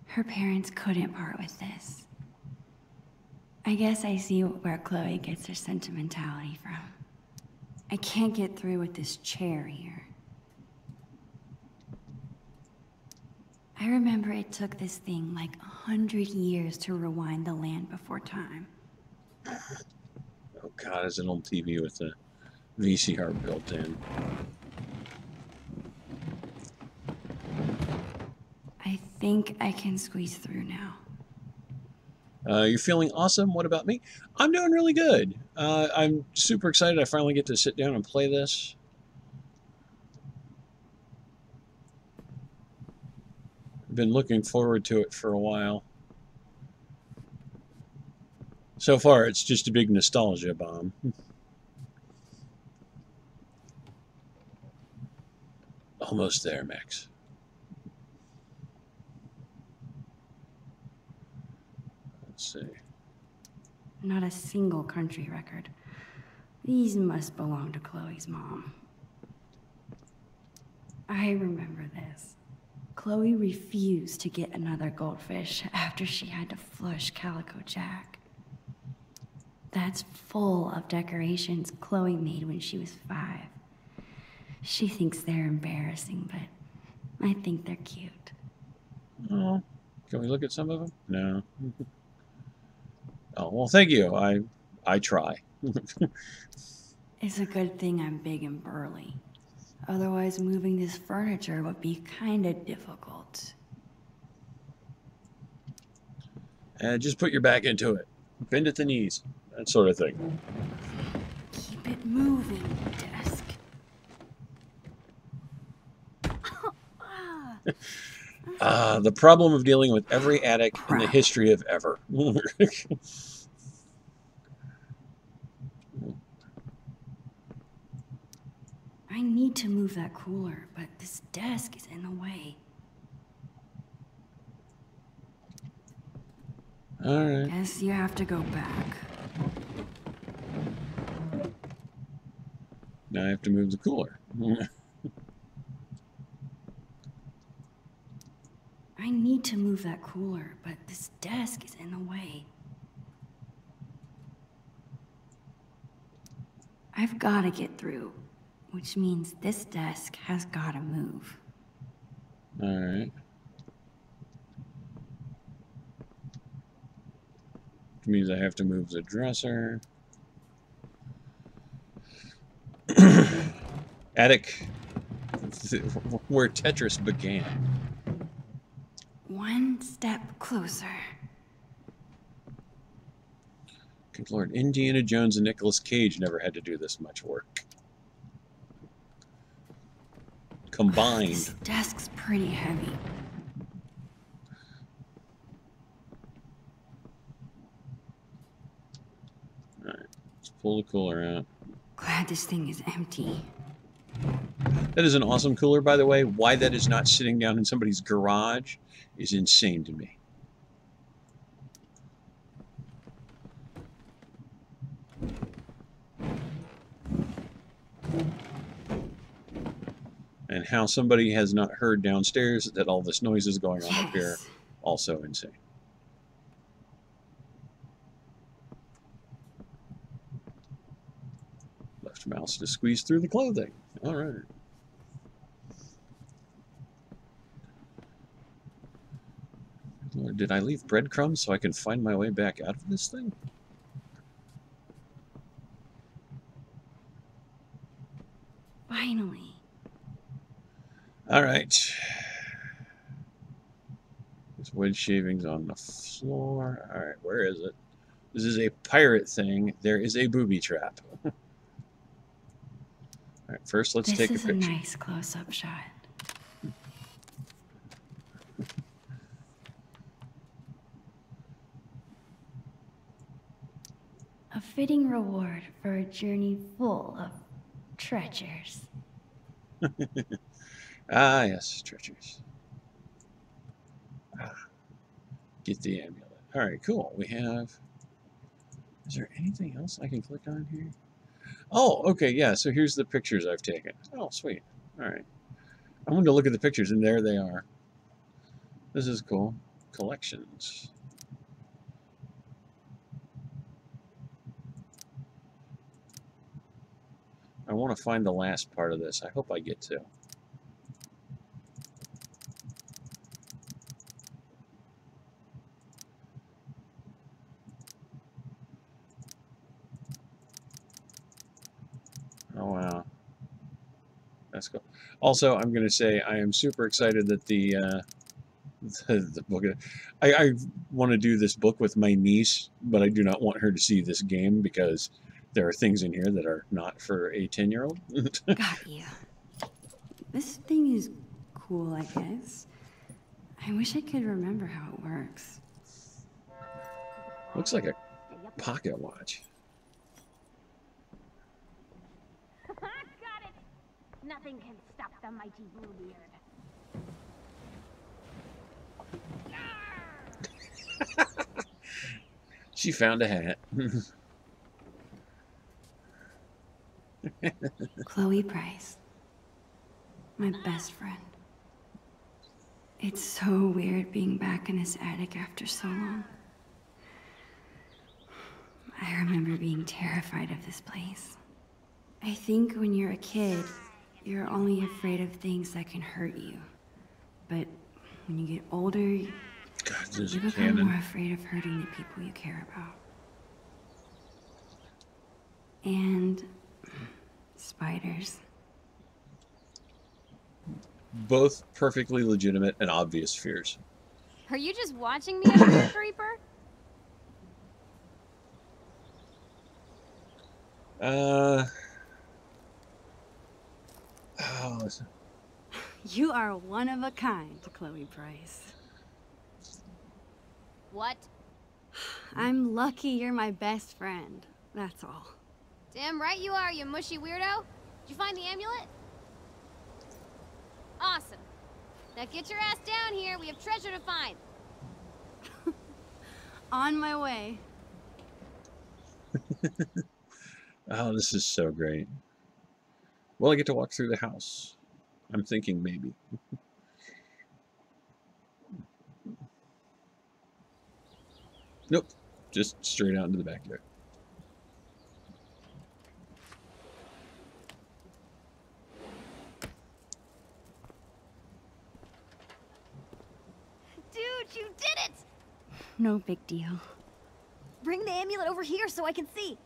Her parents couldn't part with this. I guess I see where Chloe gets her sentimentality from. I can't get through with this chair here. I remember it took this thing like 100 years to rewind the land before time. Oh God, it's an old TV with a VCR built in. I think I can squeeze through now. You're feeling awesome. What about me? I'm doing really good. I'm super excited I finally get to sit down and play this. I've been looking forward to it for a while. So far, it's just a big nostalgia bomb. Almost there, Max. Let's see. Not a single country record. These must belong to Chloe's mom. I remember this. Chloe refused to get another goldfish after she had to flush Calico Jack. That's full of decorations Chloe made when she was 5. She thinks they're embarrassing, but I think they're cute. Oh, can we look at some of them? No. Oh, well, thank you. I try. It's a good thing I'm big and burly. Otherwise, moving this furniture would be kinda difficult. And just put your back into it. Bend at the knees. That sort of thing. Keep it moving, desk. The problem of dealing with every addict in the history of ever. I need to move that cooler, but this desk is in the way. All right. Guess you have to go back. Now I have to move the cooler. I need to move that cooler, but this desk is in the way. I've got to get through, which means this desk has got to move. All right. Which means I have to move the dresser. Attic, where Tetris began. One step closer. Good Lord, Indiana Jones and Nicolas Cage never had to do this much work. Combined. This desk's pretty heavy. All right, let's pull the cooler out. Glad this thing is empty. That is an awesome cooler, by the way. Why that is not sitting down in somebody's garage is insane to me. And how somebody has not heard downstairs that all this noise is going on up here, also insane. Left mouse to squeeze through the clothing. All right. Lord, did I leave breadcrumbs so I can find my way back out of this thing? Finally. All right. There's wood shavings on the floor. All right, where is it? This is a pirate thing. There is a booby trap. All right, first let's take a picture. This is a nice close-up shot. A fitting reward for a journey full of treasures. Ah, yes, treasures. Ah, get the amulet. All right, cool. We have... Is there anything else I can click on here? Oh, okay, yeah, so here's the pictures I've taken. Oh, sweet. All right. I wanted to look at the pictures, and there they are. This is cool. Collections. I want to find the last part of this. I hope I get to. Oh, wow. That's cool. Also, I'm going to say I am super excited that the book... I want to do this book with my niece, but I do not want her to see this game because there are things in here that are not for a 10-year-old. Got you. This thing is cool, I guess. I wish I could remember how it works. Looks like a pocket watch. Got it. Nothing can stop the the mighty Bluebeard. She found a hat. Chloe Price. My best friend. It's so weird being back in this attic after so long. I remember being terrified of this place. I think when you're a kid, you're only afraid of things that can hurt you. But when you get older, you God, there's a become cannon. more afraid of hurting the people you care about. And spiders. Both perfectly legitimate and obvious fears. Are you just watching me over here, Creeper? Oh, You are one of a kind, Chloe Price. What? I'm lucky you're my best friend. That's all. Damn right you are, you mushy weirdo. Did you find the amulet? Awesome. Now get your ass down here. We have treasure to find. On my way. oh, this is so great. Well, I get to walk through the house. I'm thinking maybe. Nope. Just straight out into the backyard. Dude, you did it! No big deal. Bring the amulet over here so I can see.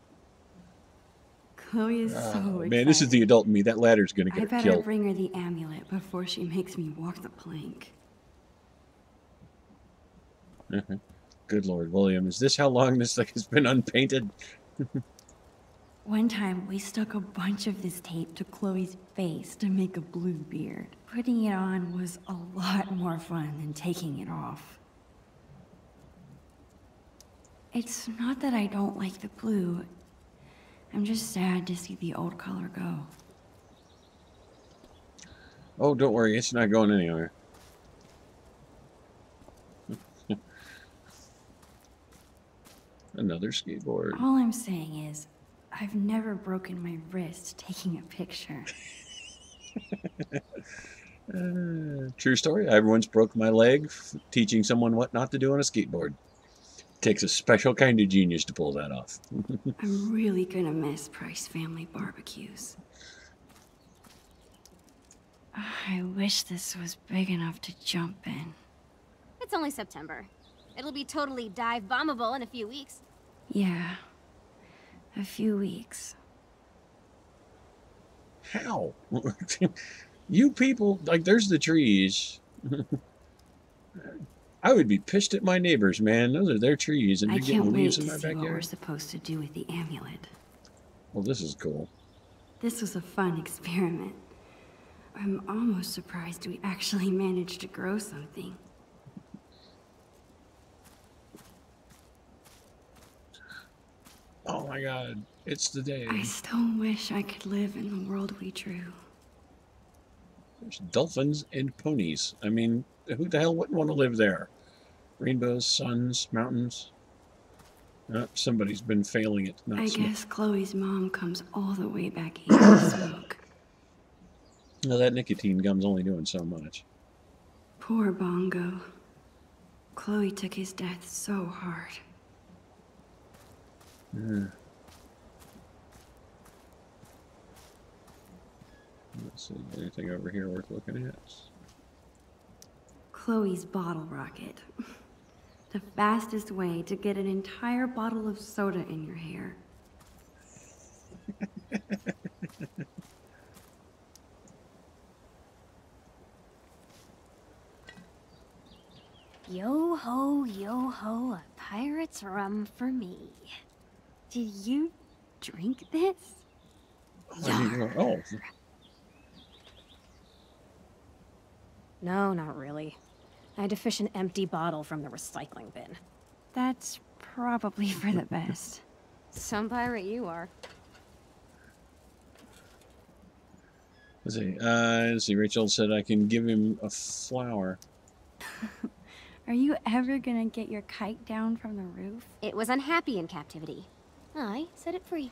Chloe is so excited. Man, this is the adult in me. That ladder's gonna I get her better killed. bring her the amulet before she makes me walk the plank. Good Lord, William, is this how long this thing has been unpainted? One time, we stuck a bunch of this tape to Chloe's face to make a blue beard. Putting it on was a lot more fun than taking it off. It's not that I don't like the blue. I'm just sad to see the old color go. Oh, don't worry, it's not going anywhere. Another skateboard. All I'm saying is, I've never broken my wrist taking a picture. True story. I once broke my leg teaching someone what not to do on a skateboard. Takes a special kind of genius to pull that off. I'm really gonna miss Price family barbecues. I wish this was big enough to jump in. It's only September. It'll be totally dive bombable in a few weeks. Yeah, a few weeks. How? You people, like, there's the trees. I would be pissed at my neighbors, man. Those are their trees, and I you're getting can't wait leaves to in my see what we're backyard. supposed to do with the amulet. Well, this is cool. This was a fun experiment. I'm almost surprised we actually managed to grow something. Oh my God, it's the day. I still wish I could live in the world we drew. There's dolphins and ponies. I mean, who the hell wouldn't want to live there? Rainbows, suns, mountains. Somebody's been failing at not I smoking. guess Chloe's mom comes all the way back here to smoke. No, that nicotine gum's only doing so much. Poor Bongo. Chloe took his death so hard. Let's see, anything over here worth looking at? Chloe's bottle rocket. The fastest way to get an entire bottle of soda in your hair. Yo ho, a pirate's rum for me. Did you drink this? Oh, No, not really. I had to fish an empty bottle from the recycling bin. That's probably for the best. Some pirate you are. Let's see. Rachel said I can give him a flower. Are you ever gonna get your kite down from the roof? It was unhappy in captivity. I set it free.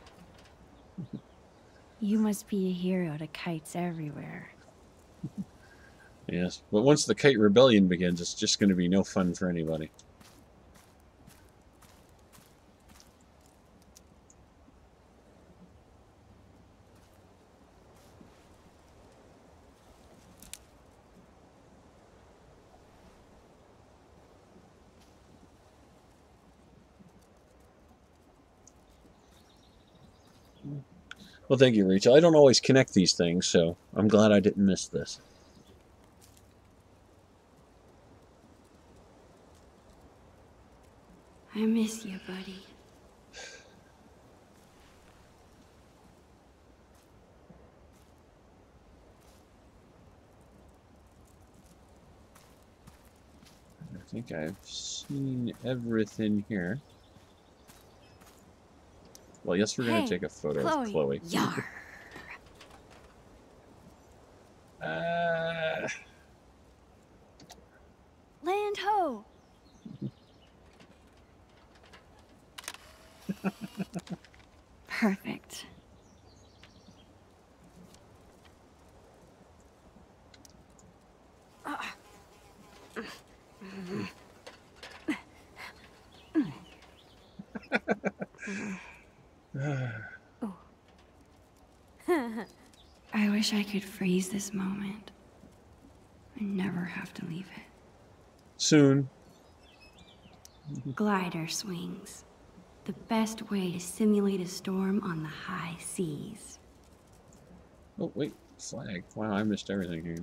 You must be a hero to kites everywhere. Yes, but once the kite rebellion begins, it's just going to be no fun for anybody. Well, thank you, Rachel. I don't always connect these things, so I'm glad I didn't miss this. I miss you, buddy. I think I've seen everything here. Well, yes, we're going to take a photo of Chloe. Yar. Land ho! Perfect. I wish I could freeze this moment and never have to leave it. Soon. Glider swings. The best way to simulate a storm on the high seas. Oh, wait. Flag. Wow, I missed everything here.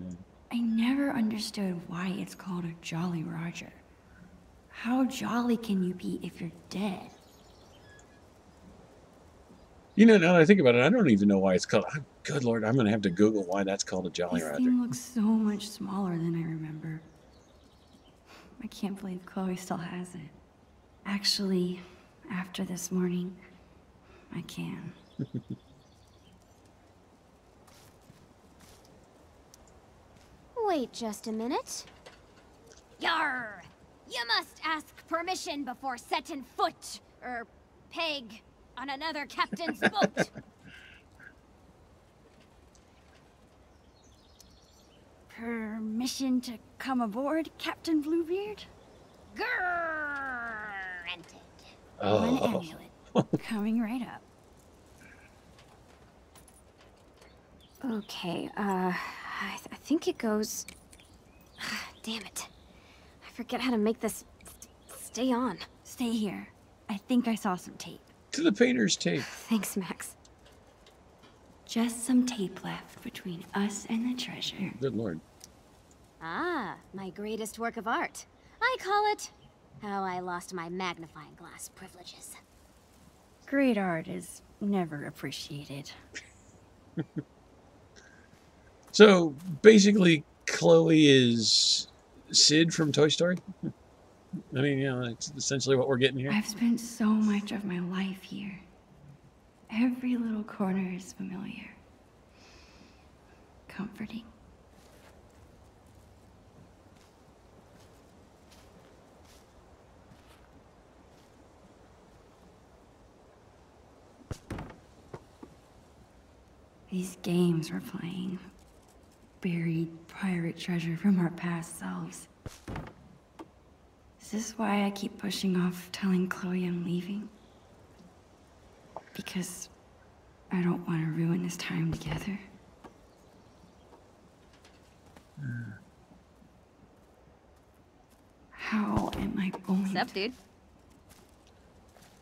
I never understood why it's called a Jolly Roger. How jolly can you be if you're dead? You know, now that I think about it, I don't even know why it's called... Good Lord, I'm going to have to Google why that's called a Jolly This Roger. thing looks so much smaller than I remember. I can't believe Chloe still has it. Actually, after this morning, I can. Wait just a minute. Yar! You must ask permission before setting foot, or peg, on another captain's boat. Permission to come aboard, Captain Bluebeard? Granted. One Oh. amulet. Coming right up. Okay, I think it goes... Damn it. I forget how to make this stay on. Stay here. I think I saw some tape. To the painter's tape. Thanks, Max. Just some tape left between us and the treasure. Good Lord. Ah, my greatest work of art. I call it How I Lost My Magnifying Glass Privileges. Great art is never appreciated. So, basically, Chloe is Sid from Toy Story? I mean, you know, that's essentially what we're getting here. I've spent so much of my life here. Every little corner is familiar. Comforting. These games we're playing. Buried pirate treasure from our past selves. Is this why I keep pushing off telling Chloe I'm leaving? Because I don't want to ruin this time together. How am I going What's up, to... dude?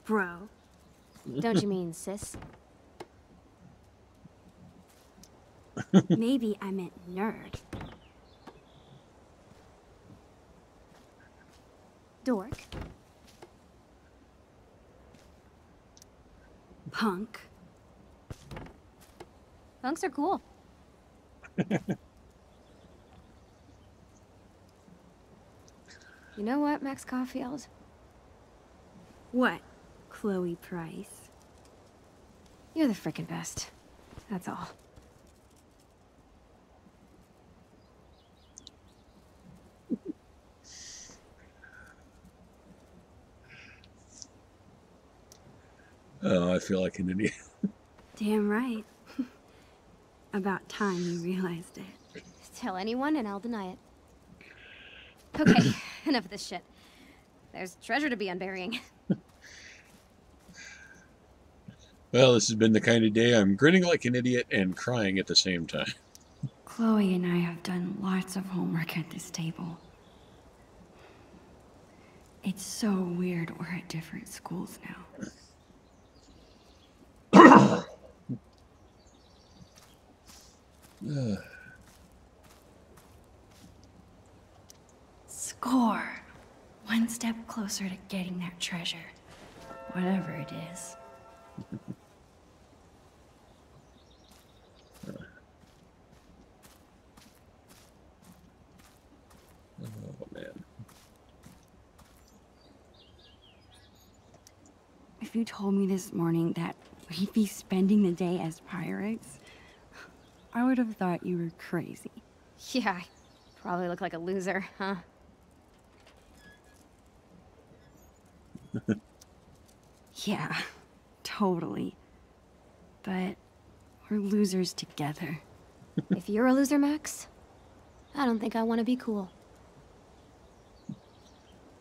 Bro. Don't you mean sis? Maybe I meant nerd. Dork? Punk. Punks are cool. You know what, Max Caulfield? What? Chloe Price. You're the frickin' best. That's all. Oh, I feel like an idiot. Damn right. About time you realized it. Tell anyone and I'll deny it. Okay, enough of this shit. There's treasure to be unburying. Well, this has been the kind of day I'm grinning like an idiot and crying at the same time. Chloe and I have done lots of homework at this table. It's so weird we're at different schools now. Score! One step closer to getting that treasure. Whatever it is. Oh, man. If you told me this morning that we'd be spending the day as pirates, I would have thought you were crazy. Yeah, I probably look like a loser, huh? Yeah, totally. But we're losers together. If you're a loser, Max, I don't think I want to be cool.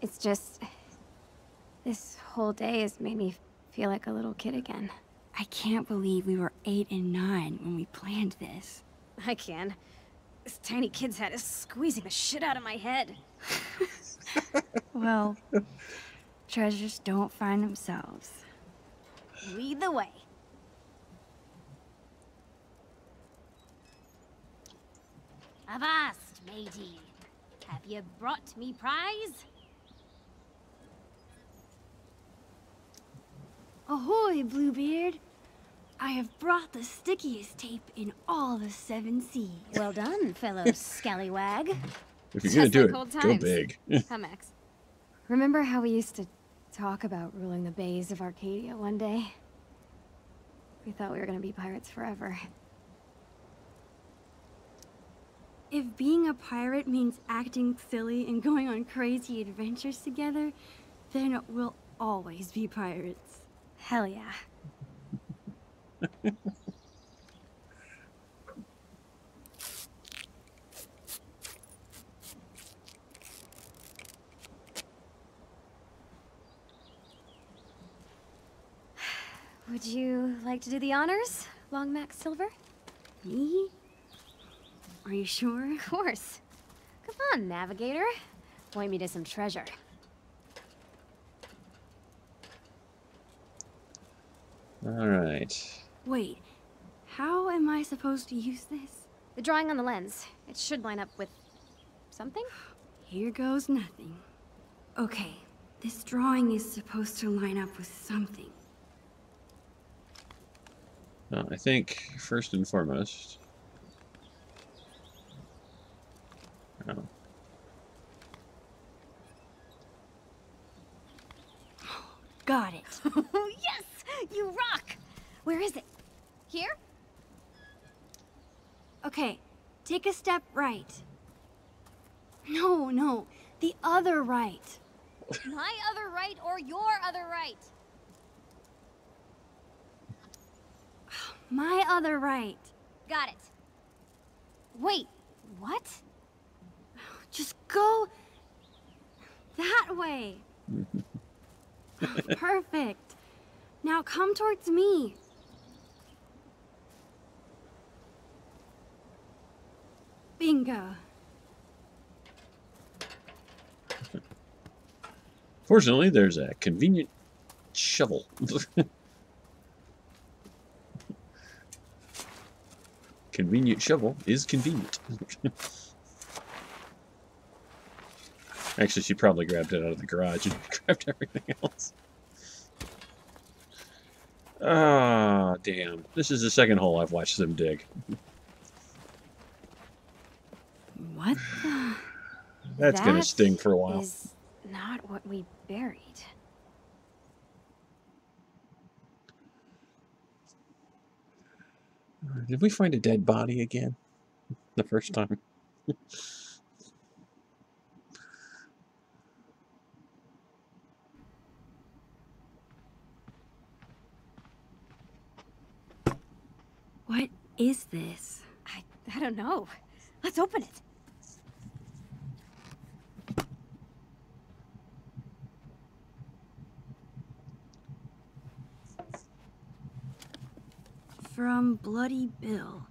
It's just... this whole day has made me feel like a little kid again. I can't believe we were 8 and 9 when we planned this. I can. This tiny kid's head is squeezing the shit out of my head. Well, treasures don't find themselves. Lead the way. Avast, matey. Have you brought me prize? Ahoy, Bluebeard! I have brought the stickiest tape in all the 7 seas. Well done, fellow scallywag. If you're going to do like old it, go times. big. Hi, Max. Remember how we used to talk about ruling the bays of Arcadia one day? We thought we were gonna be pirates forever. If being a pirate means acting silly and going on crazy adventures together, then we'll always be pirates. Hell yeah. Would you like to do the honors, Long Max Silver? Me? Are you sure? Of course. Come on, Navigator. Point me to some treasure. All right. Wait, how am I supposed to use this? The drawing on the lens. It should line up with... something? Here goes nothing. Okay, this drawing is supposed to line up with something. Well, I think first and foremost. Oh. Got it. Yes! You rock! Where is it? Here? Okay, take a step right. No, the other right. My other right or your other right? My other right. Got it. Wait, what? Just go that way. Perfect. Now come towards me. Bingo. Fortunately, there's a convenient shovel. Convenient shovel is convenient. Actually, she probably grabbed it out of the garage and grabbed everything else. Ah, damn. This is the second hole I've watched them dig. What the? That's gonna That sting for a while. Is not what we buried. Did we find a dead body again? The first time? is this? I don't know. Let's open it. From Bloody Bill.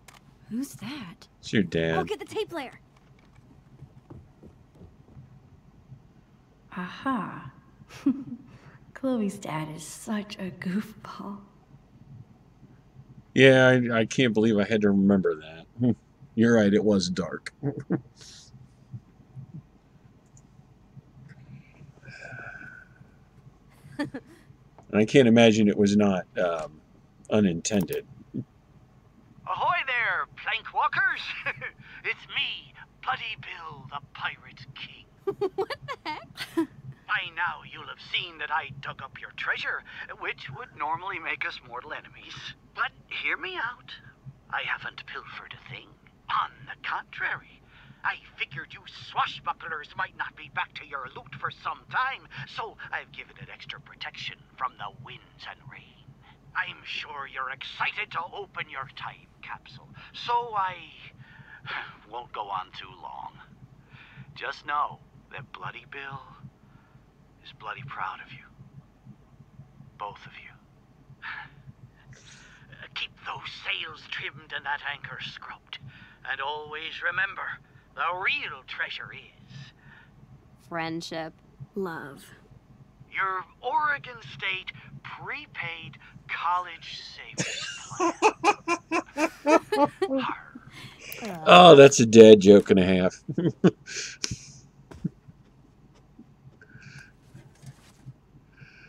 Who's that? It's your dad. I'll get the tape player. Aha. Chloe's dad is such a goofball. Yeah, I can't believe I had to remember that. You're right, it was dark. And I can't imagine it was not unintended. Ahoy there, plank walkers! It's me, Bloody Bill, the Pirate King. What the heck? By now you'll have seen that I dug up your treasure, which would normally make us mortal enemies. But hear me out. I haven't pilfered a thing. On the contrary, I figured you swashbucklers might not be back to your loot for some time, so I've given it extra protection from the winds and rain. I'm sure you're excited to open your time capsule, so I won't go on too long. Just know that Bloody Bill is bloody proud of you. Both of you. Keep those sails trimmed and that anchor scrubbed. And always remember, the real treasure is Friendship. Love. your Oregon State prepaid college savings plan. Arr. Oh, that's a dad joke and a half.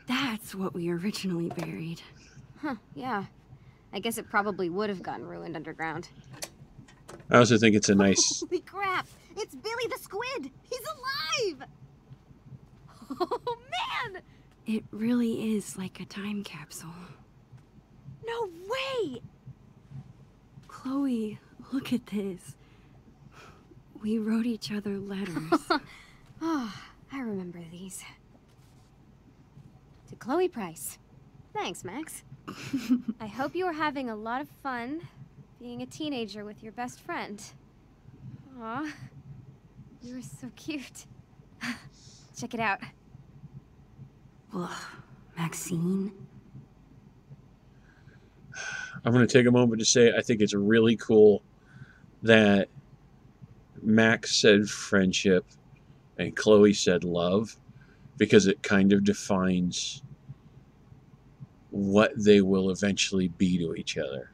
That's what we originally buried. Huh, yeah. I guess it probably would have gotten ruined underground. I also think it's a nice... Holy crap! It's Billy the Squid! He's alive! Oh, man! It really is like a time capsule. No way! Chloe, look at this. We wrote each other letters. Oh, I remember these. To Chloe Price. Thanks, Max. I hope you are having a lot of fun being a teenager with your best friend. Aw, you are so cute. Check it out. Ugh, Maxine? I'm going to take a moment to say I think it's really cool that Max said friendship and Chloe said love, because it kind of defines what they will eventually be to each other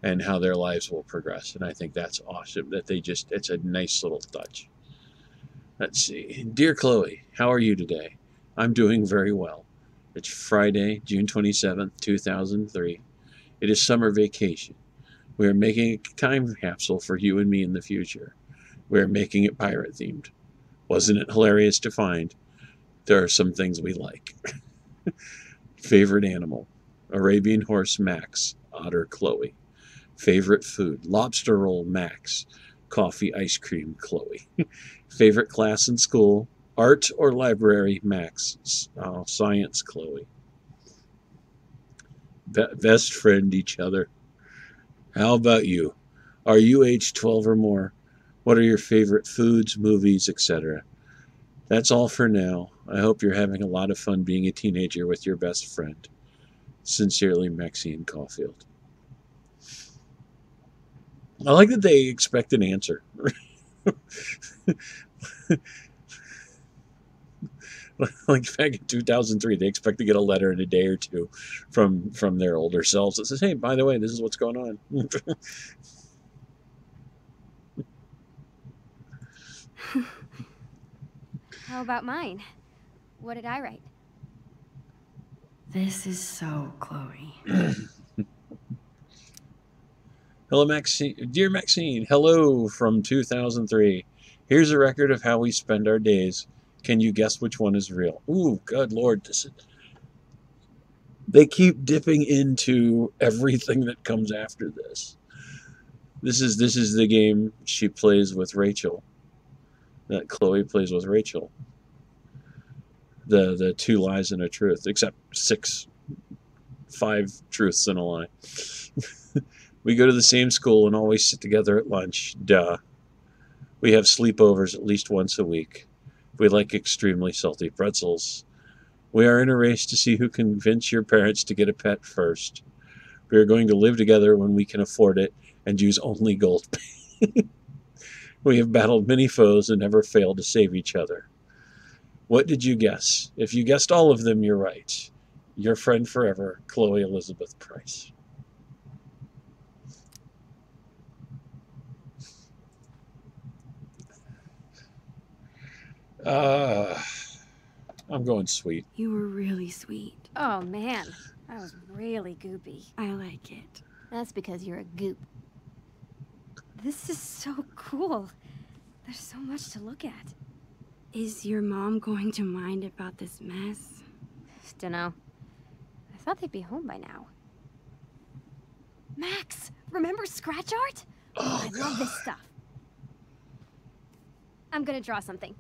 and how their lives will progress. And I think that's awesome that it's a nice little touch. Let's see. Dear Chloe, how are you today? I'm doing very well. It's Friday, June 27th, 2003. It is summer vacation. We are making a time capsule for you and me in the future. We are making it pirate themed. Wasn't it hilarious to find there are some things we like? Favorite animal, Arabian horse Max, otter Chloe. Favorite food, lobster roll Max, coffee ice cream Chloe. Favorite class in school, art or library Max, science Chloe. Best friend each other. How about you? Are you age 12 or more? What are your favorite foods, movies, etc.? That's all for now. I hope you're having a lot of fun being a teenager with your best friend. Sincerely, Maxine Caulfield. I like that they expect an answer. Like back in 2003, they expect to get a letter in a day or two from their older selves that says, hey, by the way, this is what's going on. How about mine? What did I write? This is so Chloe. Hello, Maxine. Dear Maxine, hello from 2003. Here's a record of how we spend our days. Can you guess which one is real? Ooh, good Lord. They keep dipping into everything that comes after this. This is the game she plays with Rachel. That Chloe plays with Rachel. The 2 lies and a truth, except 5 truths and a lie. We go to the same school and always sit together at lunch. Duh. We have sleepovers at least once a week. We like extremely salty pretzels. We are in a race to see who can convince your parents to get a pet first. We are going to live together when we can afford it and use only gold pay. We have battled many foes and never failed to save each other. What did you guess? If you guessed all of them, you're right. Your friend forever, Chloe Elizabeth Price. I'm going sweet. You were really sweet. Oh man, that was really goopy. I like it. That's because you're a goop. This is so cool. There's so much to look at. Is your mom going to mind about this mess? Dunno. I thought they'd be home by now. Max, remember scratch art? Oh, I love this stuff. I'm gonna draw something.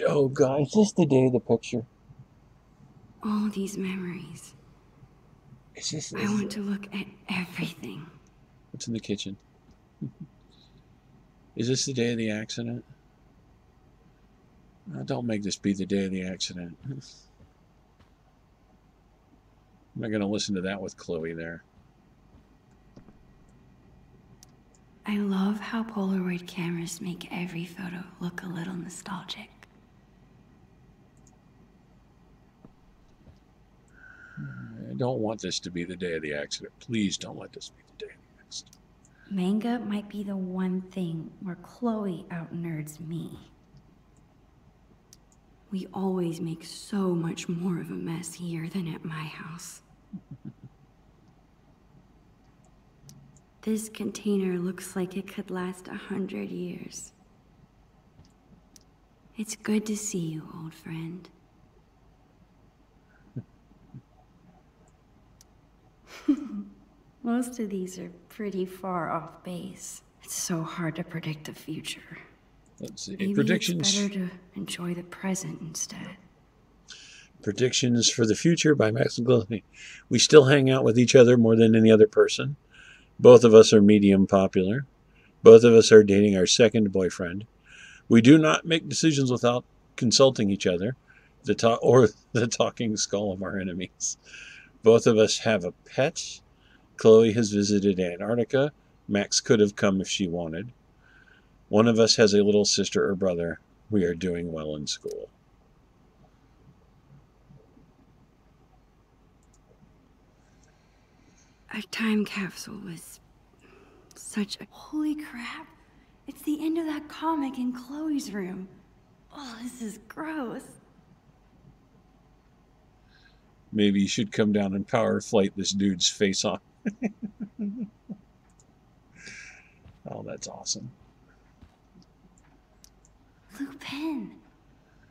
Oh God, is this the day of the picture? All these memories. I want to look at everything. What's in the kitchen? Is this the day of the accident? Don't make this be the day of the accident. I'm not going to listen to that with Chloe there. I love how Polaroid cameras make every photo look a little nostalgic. I don't want this to be the day of the accident. Please don't let this be the day of the accident. Manga might be the one thing where Chloe out-nerds me. We always make so much more of a mess here than at my house. This container looks like it could last 100 years. It's good to see you, old friend. Most of these are pretty far off base. It's so hard to predict the future. Let's see. Maybe Predictions. it's better to enjoy the present instead. Predictions for the future by Max and Chloe. We still hang out with each other more than any other person. Both of us are medium popular. Both of us are dating our second boyfriend. We do not make decisions without consulting each other, the talking skull of our enemies. Both of us have a pet. Chloe has visited Antarctica. Max could have come if she wanted. One of us has a little sister or brother. We are doing well in school. Our time capsule was such a... Holy crap! It's the end of that comic in Chloe's room. Oh, this is gross. Maybe you should come down and power flight this dude's face off. Oh, that's awesome. Lupin.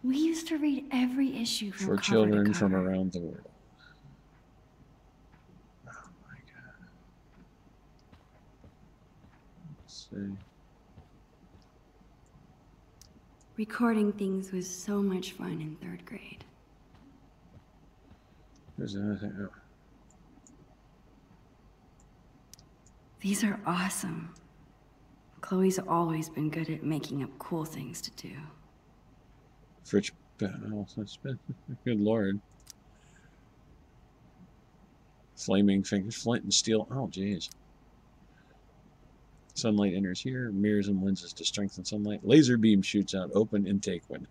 We used to read every issue from For cover children to from cover. around the world. Oh my God. Let's see. Recording things was so much fun in 3rd grade. There's another thing. Oh. These are awesome. Chloe's always been good at making up cool things to do. Fritz, oh, that's been, good Lord. Flaming fingers, flint and steel. Oh, jeez. Sunlight enters here. Mirrors and lenses to strengthen sunlight. Laser beam shoots out. Open intake window.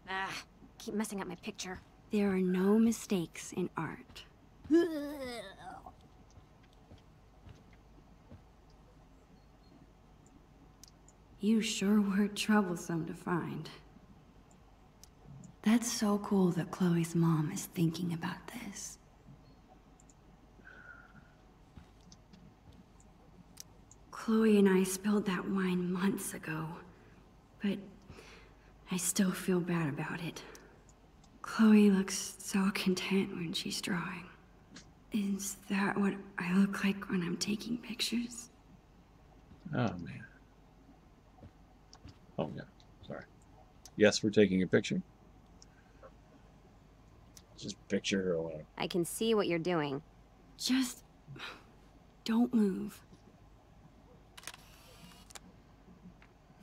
Ah, keep messing up my picture. There are no mistakes in art. You sure were troublesome to find. That's so cool that Chloe's mom is thinking about this. Chloe and I spilled that wine months ago, but I still feel bad about it. Chloe looks so content when she's drawing. Is that what I look like when I'm taking pictures? Oh, man. Oh, yeah. Sorry. Yes, we're taking a picture. Just picture her away. I can see what you're doing. Just don't move.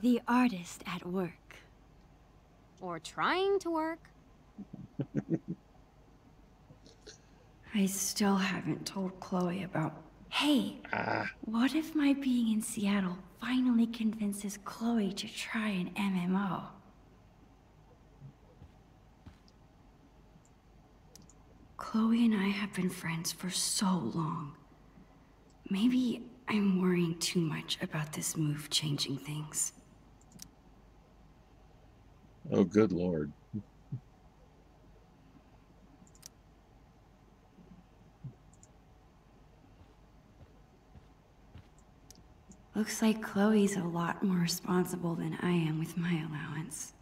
The artist at work. Or trying to work. I still haven't told Chloe about... Hey, what if my being in Seattle finally convinces Chloe to try an MMO? Chloe and I have been friends for so long. Maybe I'm worrying too much about this move changing things. Oh, good Lord. Looks like Chloe's a lot more responsible than I am with my allowance.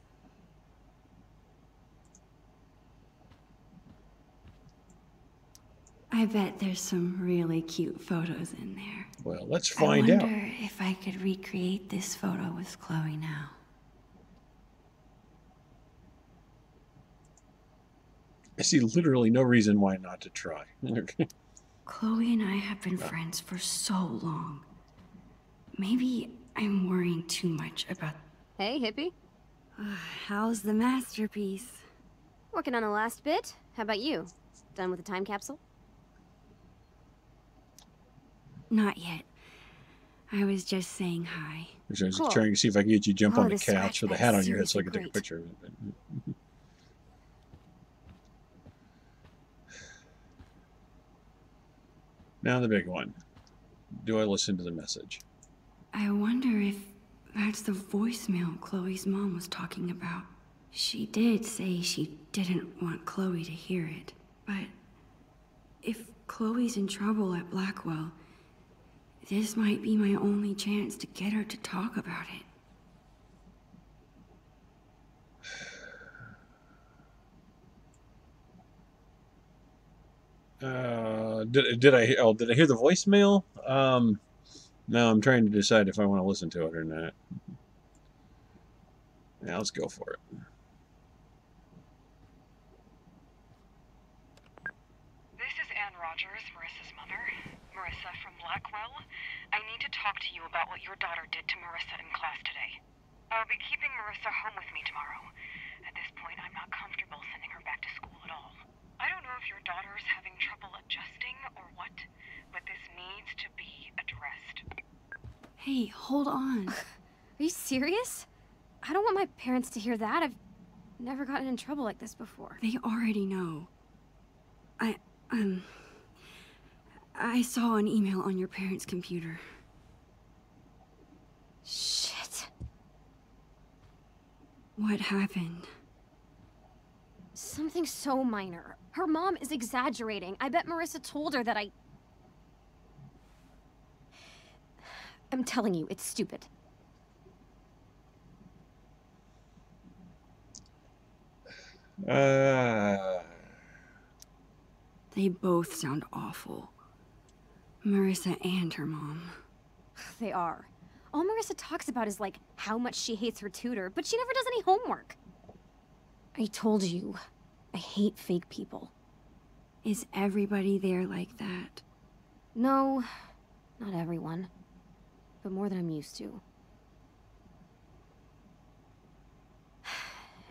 I bet there's some really cute photos in there. Well, let's find out. I wonder if I could recreate this photo with Chloe now. I see literally no reason why not to try. Chloe and I have been friends for so long. Maybe I'm worrying too much about... Hey, hippie. How's the masterpiece? Working on the last bit. How about you? Done with the time capsule? Not yet. I was just saying hi. I was Cool. trying to see if I could get you to jump Oh, on the this couch with a scratch hat pad on your head so I seriously could take a great. picture of it. Now the big one. Do I listen to the message? I wonder if that's the voicemail Chloe's mom was talking about. She did say she didn't want Chloe to hear it, but if Chloe's in trouble at Blackwell, this might be my only chance to get her to talk about it. Did I hear the voicemail? No, I'm trying to decide if I want to listen to it or not. Yeah, let's go for it. This is Anne Rogers, Marissa's mother. Marissa from Blackwell. I need to talk to you about what your daughter did to Marissa in class today. I'll be keeping Marissa home with me tomorrow. At this point, I'm not comfortable sending her back to school at all. I don't know if your daughter's having trouble adjusting or what, but this needs to be addressed. Hey, hold on. Are you serious? I don't want my parents to hear that. I've never gotten in trouble like this before. They already know. I saw an email on your parents' computer. Shit. What happened? Something so minor. Her mom is exaggerating. I bet Marissa told her that I'm telling you, it's stupid. They both sound awful. Marissa and her mom. They are. All Marissa talks about is like how much she hates her tutor, but she never does any homework. I told you, I hate fake people. Is everybody there like that? No, not everyone, but more than I'm used to.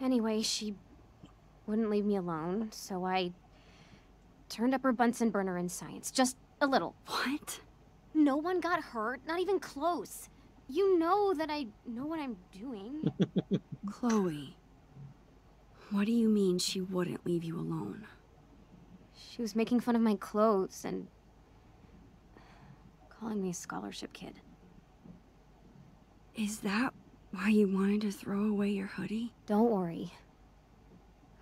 Anyway, she wouldn't leave me alone, so I turned up her Bunsen burner in science, just a little. What? No one got hurt, not even close. You know that I know what I'm doing. Chloe. What do you mean she wouldn't leave you alone? She was making fun of my clothes and calling me a scholarship kid. Is that why you wanted to throw away your hoodie? Don't worry.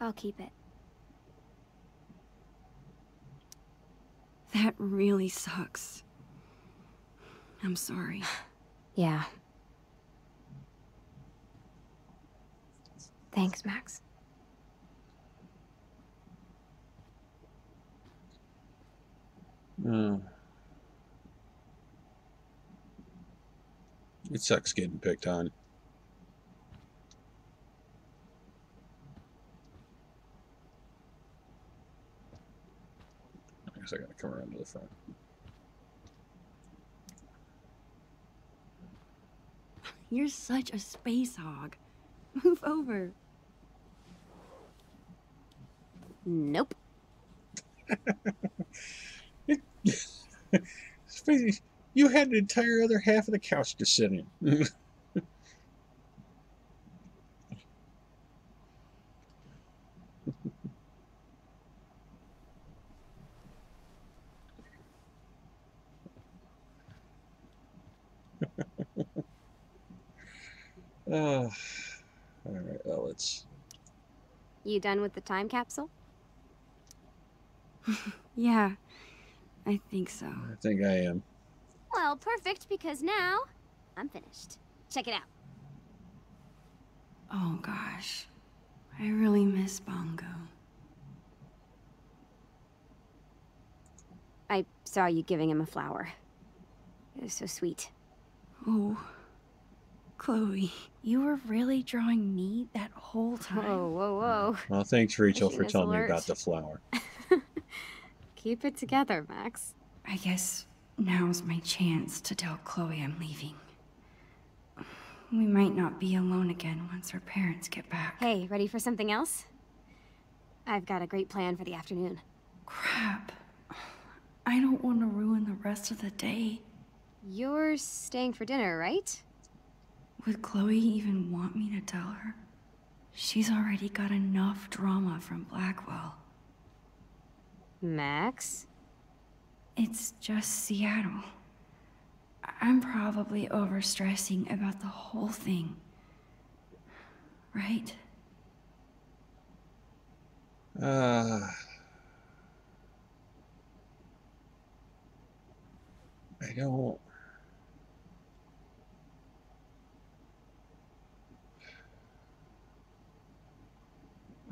I'll keep it. That really sucks. I'm sorry. Yeah. Thanks, Max. It sucks getting picked on. because I got to come around to the front. You're such a space hog. Move over. Nope. You had the entire other half of the couch to sit in. All right, well, let's... You done with the time capsule? Yeah, I think so. I think I am. Well, perfect, because now I'm finished. Check it out. Oh gosh, I really miss Bongo. I saw you giving him a flower. It was so sweet. Oh, Chloe, you were really drawing me that whole time? Whoa, whoa, whoa. Well, thanks, Rachel, for Pushiness telling me alert. about the flower. Keep it together, Max. I guess now's my chance to tell Chloe I'm leaving. We might not be alone again once her parents get back. Hey, ready for something else? I've got a great plan for the afternoon. Crap. I don't want to ruin the rest of the day. You're staying for dinner, right? Would Chloe even want me to tell her? She's already got enough drama from Blackwell. Max? It's just Seattle. I'm probably overstressing about the whole thing. Right? I don't...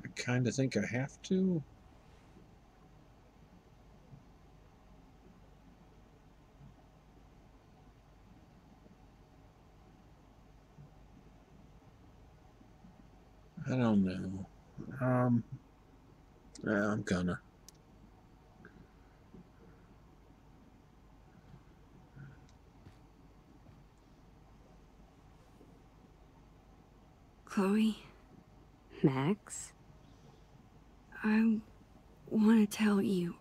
I kind of think I have to. I don't know. Yeah, I'm gonna. Chloe, Max? I want to tell you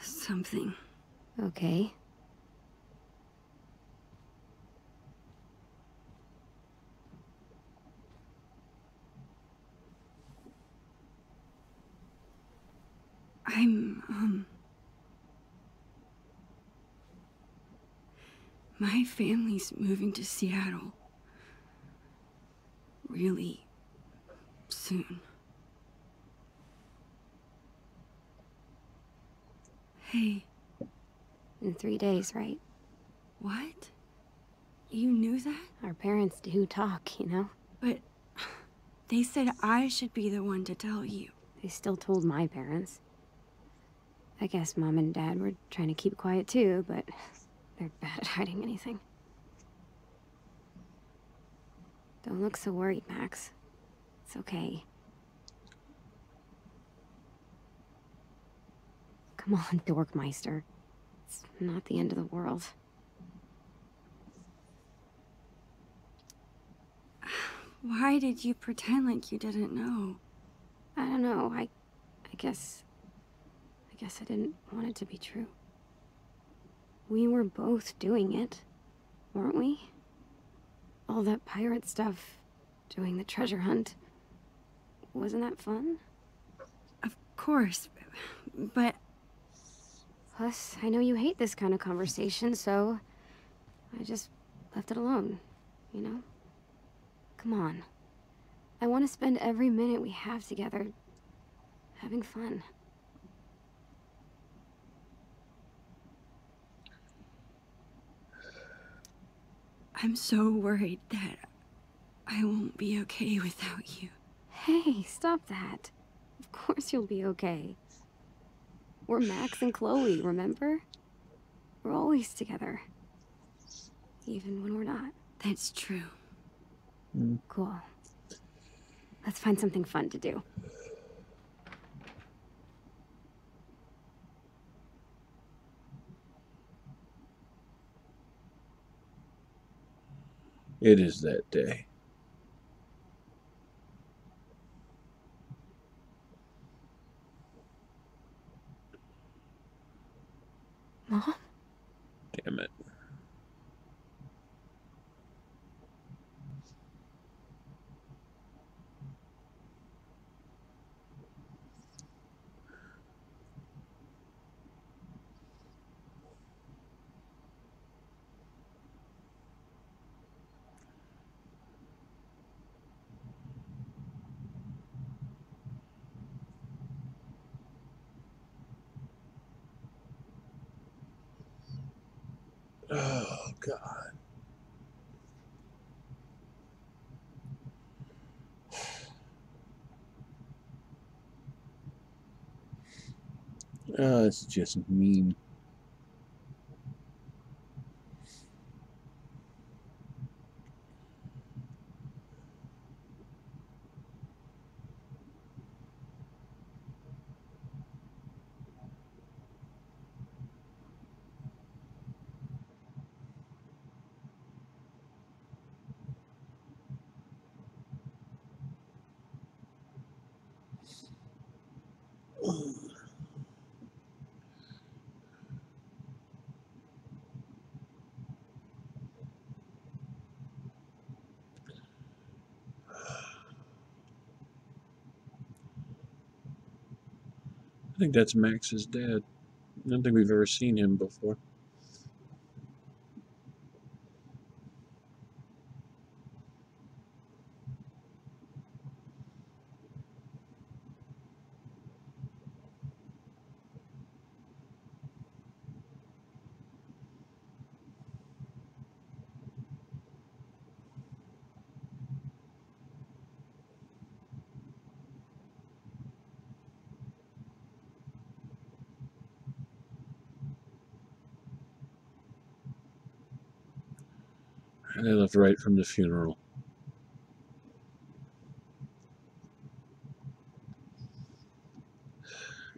something. Okay. My family's moving to Seattle. Really soon. Hey. In 3 days, right? What? You knew that? Our parents do talk, you know? But they said I should be the one to tell you. They still told my parents. I guess Mom and Dad were trying to keep quiet too, but they're bad at hiding anything. Don't look so worried, Max. It's okay. Come on, Dorkmeister. It's not the end of the world. Why did you pretend like you didn't know? I don't know. I guess I didn't want it to be true. We were both doing it, weren't we? All that pirate stuff, doing the treasure hunt. Wasn't that fun? Of course, but... Plus, I know you hate this kind of conversation, so I just left it alone, you know? Come on. I want to spend every minute we have together having fun. I'm so worried that I won't be okay without you. Hey, stop that. Of course you'll be okay. We're Max and Chloe, remember? We're always together. Even when we're not. That's true. Cool. Let's find something fun to do. It is that day. Mom? Damn it. Oh, God. Oh, it's just mean. I think that's Max's dad. I don't think we've ever seen him before. And they left right from the funeral.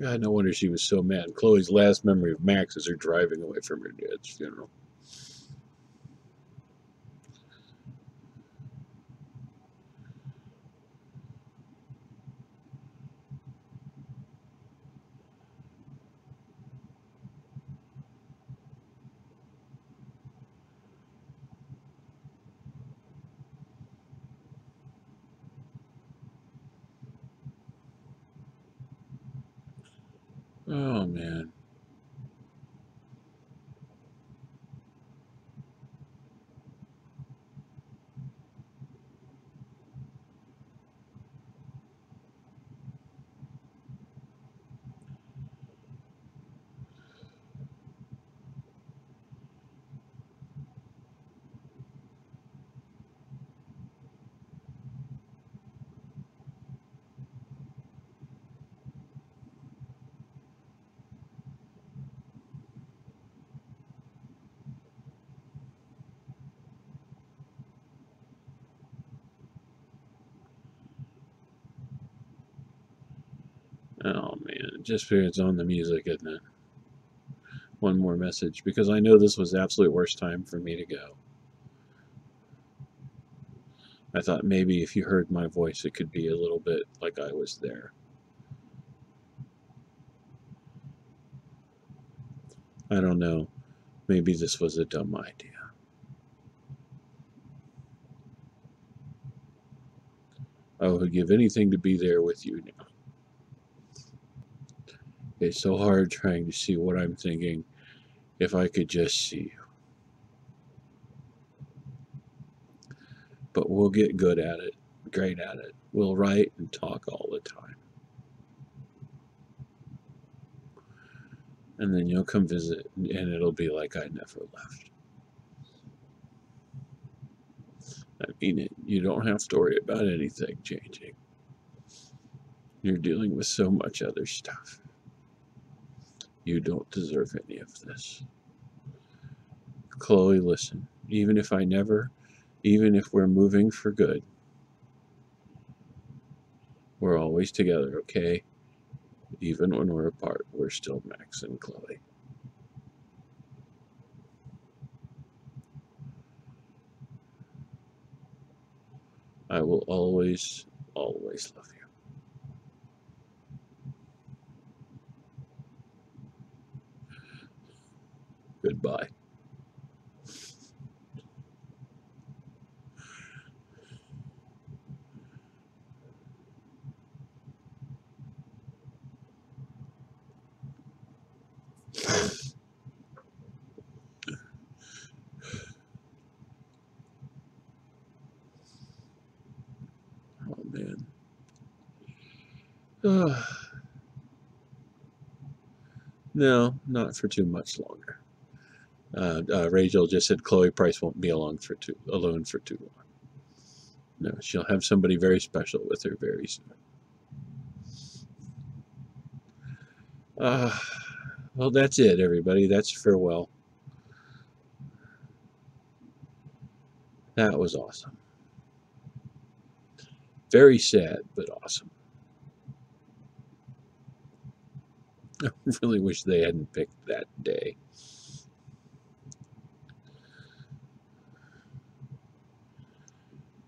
God, no wonder she was so mad. Chloe's last memory of Max is her driving away from her dad's funeral. Oh, man. Oh, man. It just figures on the music, isn't it? One more message, because I know this was the absolute worst time for me to go. I thought maybe if you heard my voice, it could be a little bit like I was there. I don't know. Maybe this was a dumb idea. I would give anything to be there with you now. It's so hard trying to see what I'm thinking. If I could just see you. But we'll get good at it, great at it. We'll write and talk all the time. And then you'll come visit, and it'll be like I never left. I mean it. You don't have to worry about anything changing. You're dealing with so much other stuff. You don't deserve any of this. Chloe, listen. Even if we're moving for good, we're always together, okay? Even when we're apart, we're still Max and Chloe. I will always, always love you. Goodbye. Oh, man. No, not for too much longer. Rachel just said Chloe Price won't be alone for too long. No, she'll have somebody very special with her very soon. Well, that's it, everybody. That's farewell. That was awesome. Very sad, but awesome. I really wish they hadn't picked that day.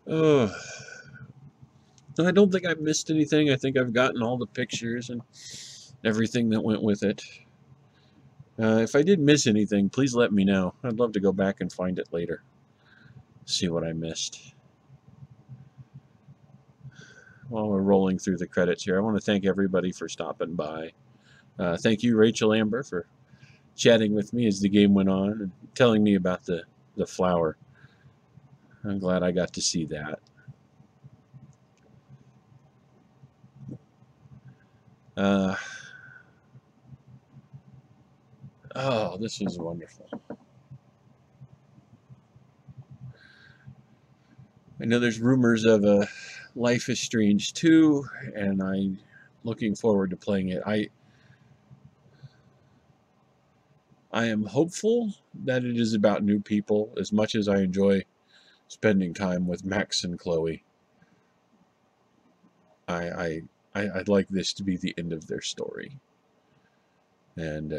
Oh, I don't think I've missed anything. I think I've gotten all the pictures and everything that went with it. If I did miss anything, please let me know. I'd love to go back and find it later. See what I missed. While we're rolling through the credits here, I want to thank everybody for stopping by. Thank you, Rachel Amber, for chatting with me as the game went on and telling me about the flower. I'm glad I got to see that. Oh, this was wonderful. I know there's rumors of a Life is Strange 2, and I'm looking forward to playing it. I am hopeful that it is about new people. As much as I enjoy spending time with Max and Chloe, I'd like this to be the end of their story. And,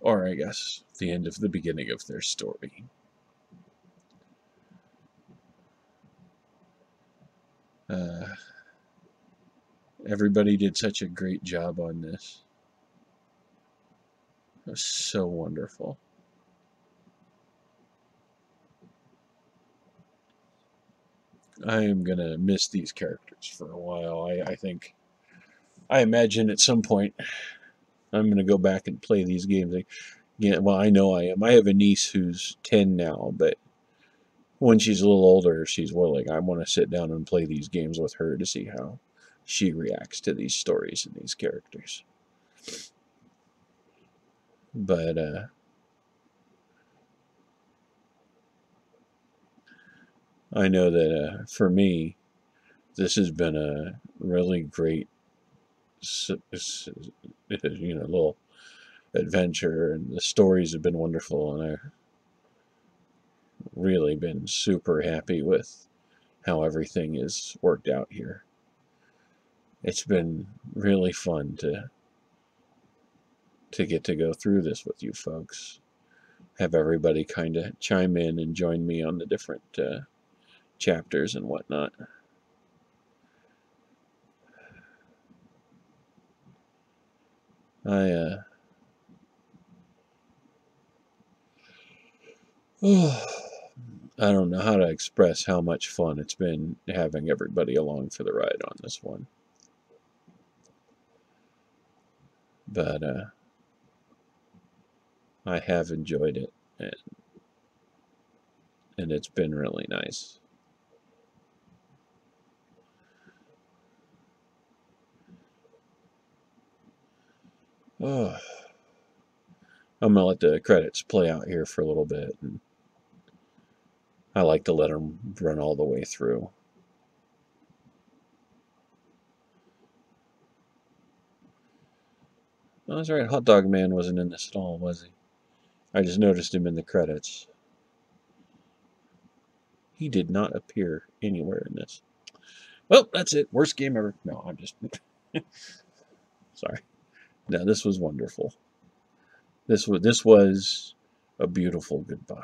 or I guess, the end of the beginning of their story. Everybody did such a great job on this. It was so wonderful. I am going to miss these characters for a while. I imagine at some point I'm going to go back and play these games. Yeah, well, I know I am. I have a niece who's 10 now, but when she's a little older, she's willing. I want to sit down and play these games with her to see how she reacts to these stories and these characters. But, I know that for me, this has been a really great, little adventure, and the stories have been wonderful, and I've really been super happy with how everything is worked out here. It's been really fun to get to go through this with you folks. Have everybody kind of chime in and join me on the different chapters and whatnot. I don't know how to express how much fun it's been having everybody along for the ride on this one. But I have enjoyed it, and it's been really nice. Oh, I'm gonna let the credits play out here for a little bit, and I like to let them run all the way through. Oh, that's right, Hot Dog Man wasn't in this at all, was he? I just noticed him in the credits. He did not appear anywhere in this. Well, that's it. Worst game ever. No, I'm just... Sorry. No, this was wonderful. This was a beautiful goodbye.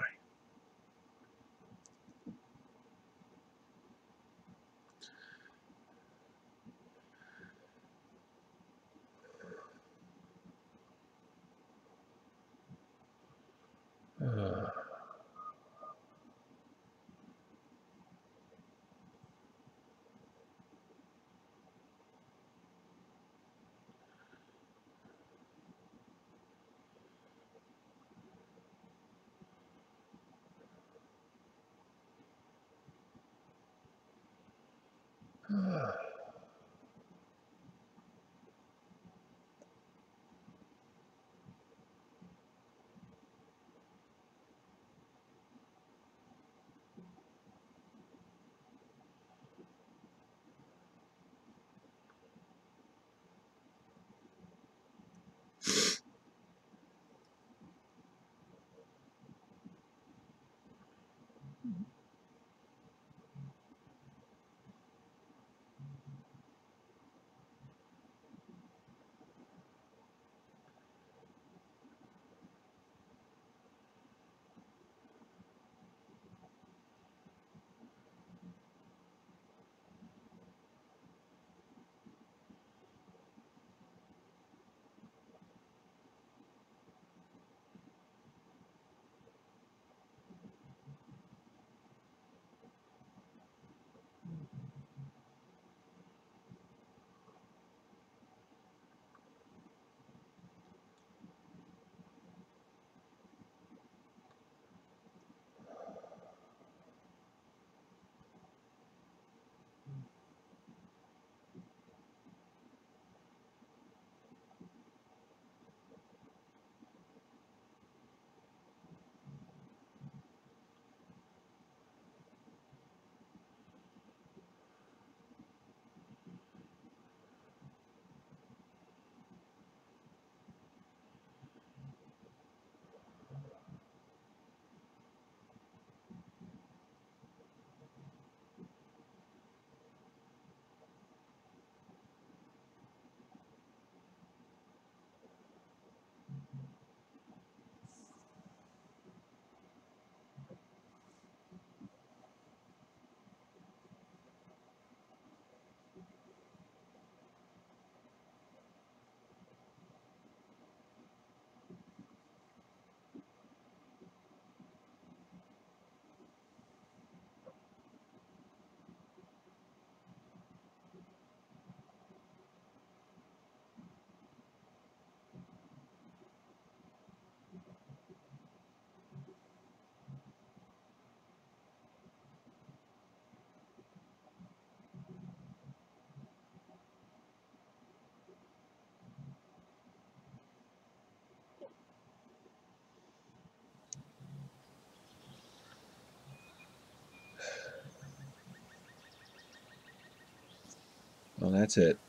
Well, that's it.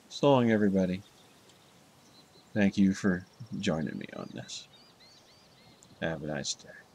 So long, everybody. Thank you for joining me on this. Have a nice day.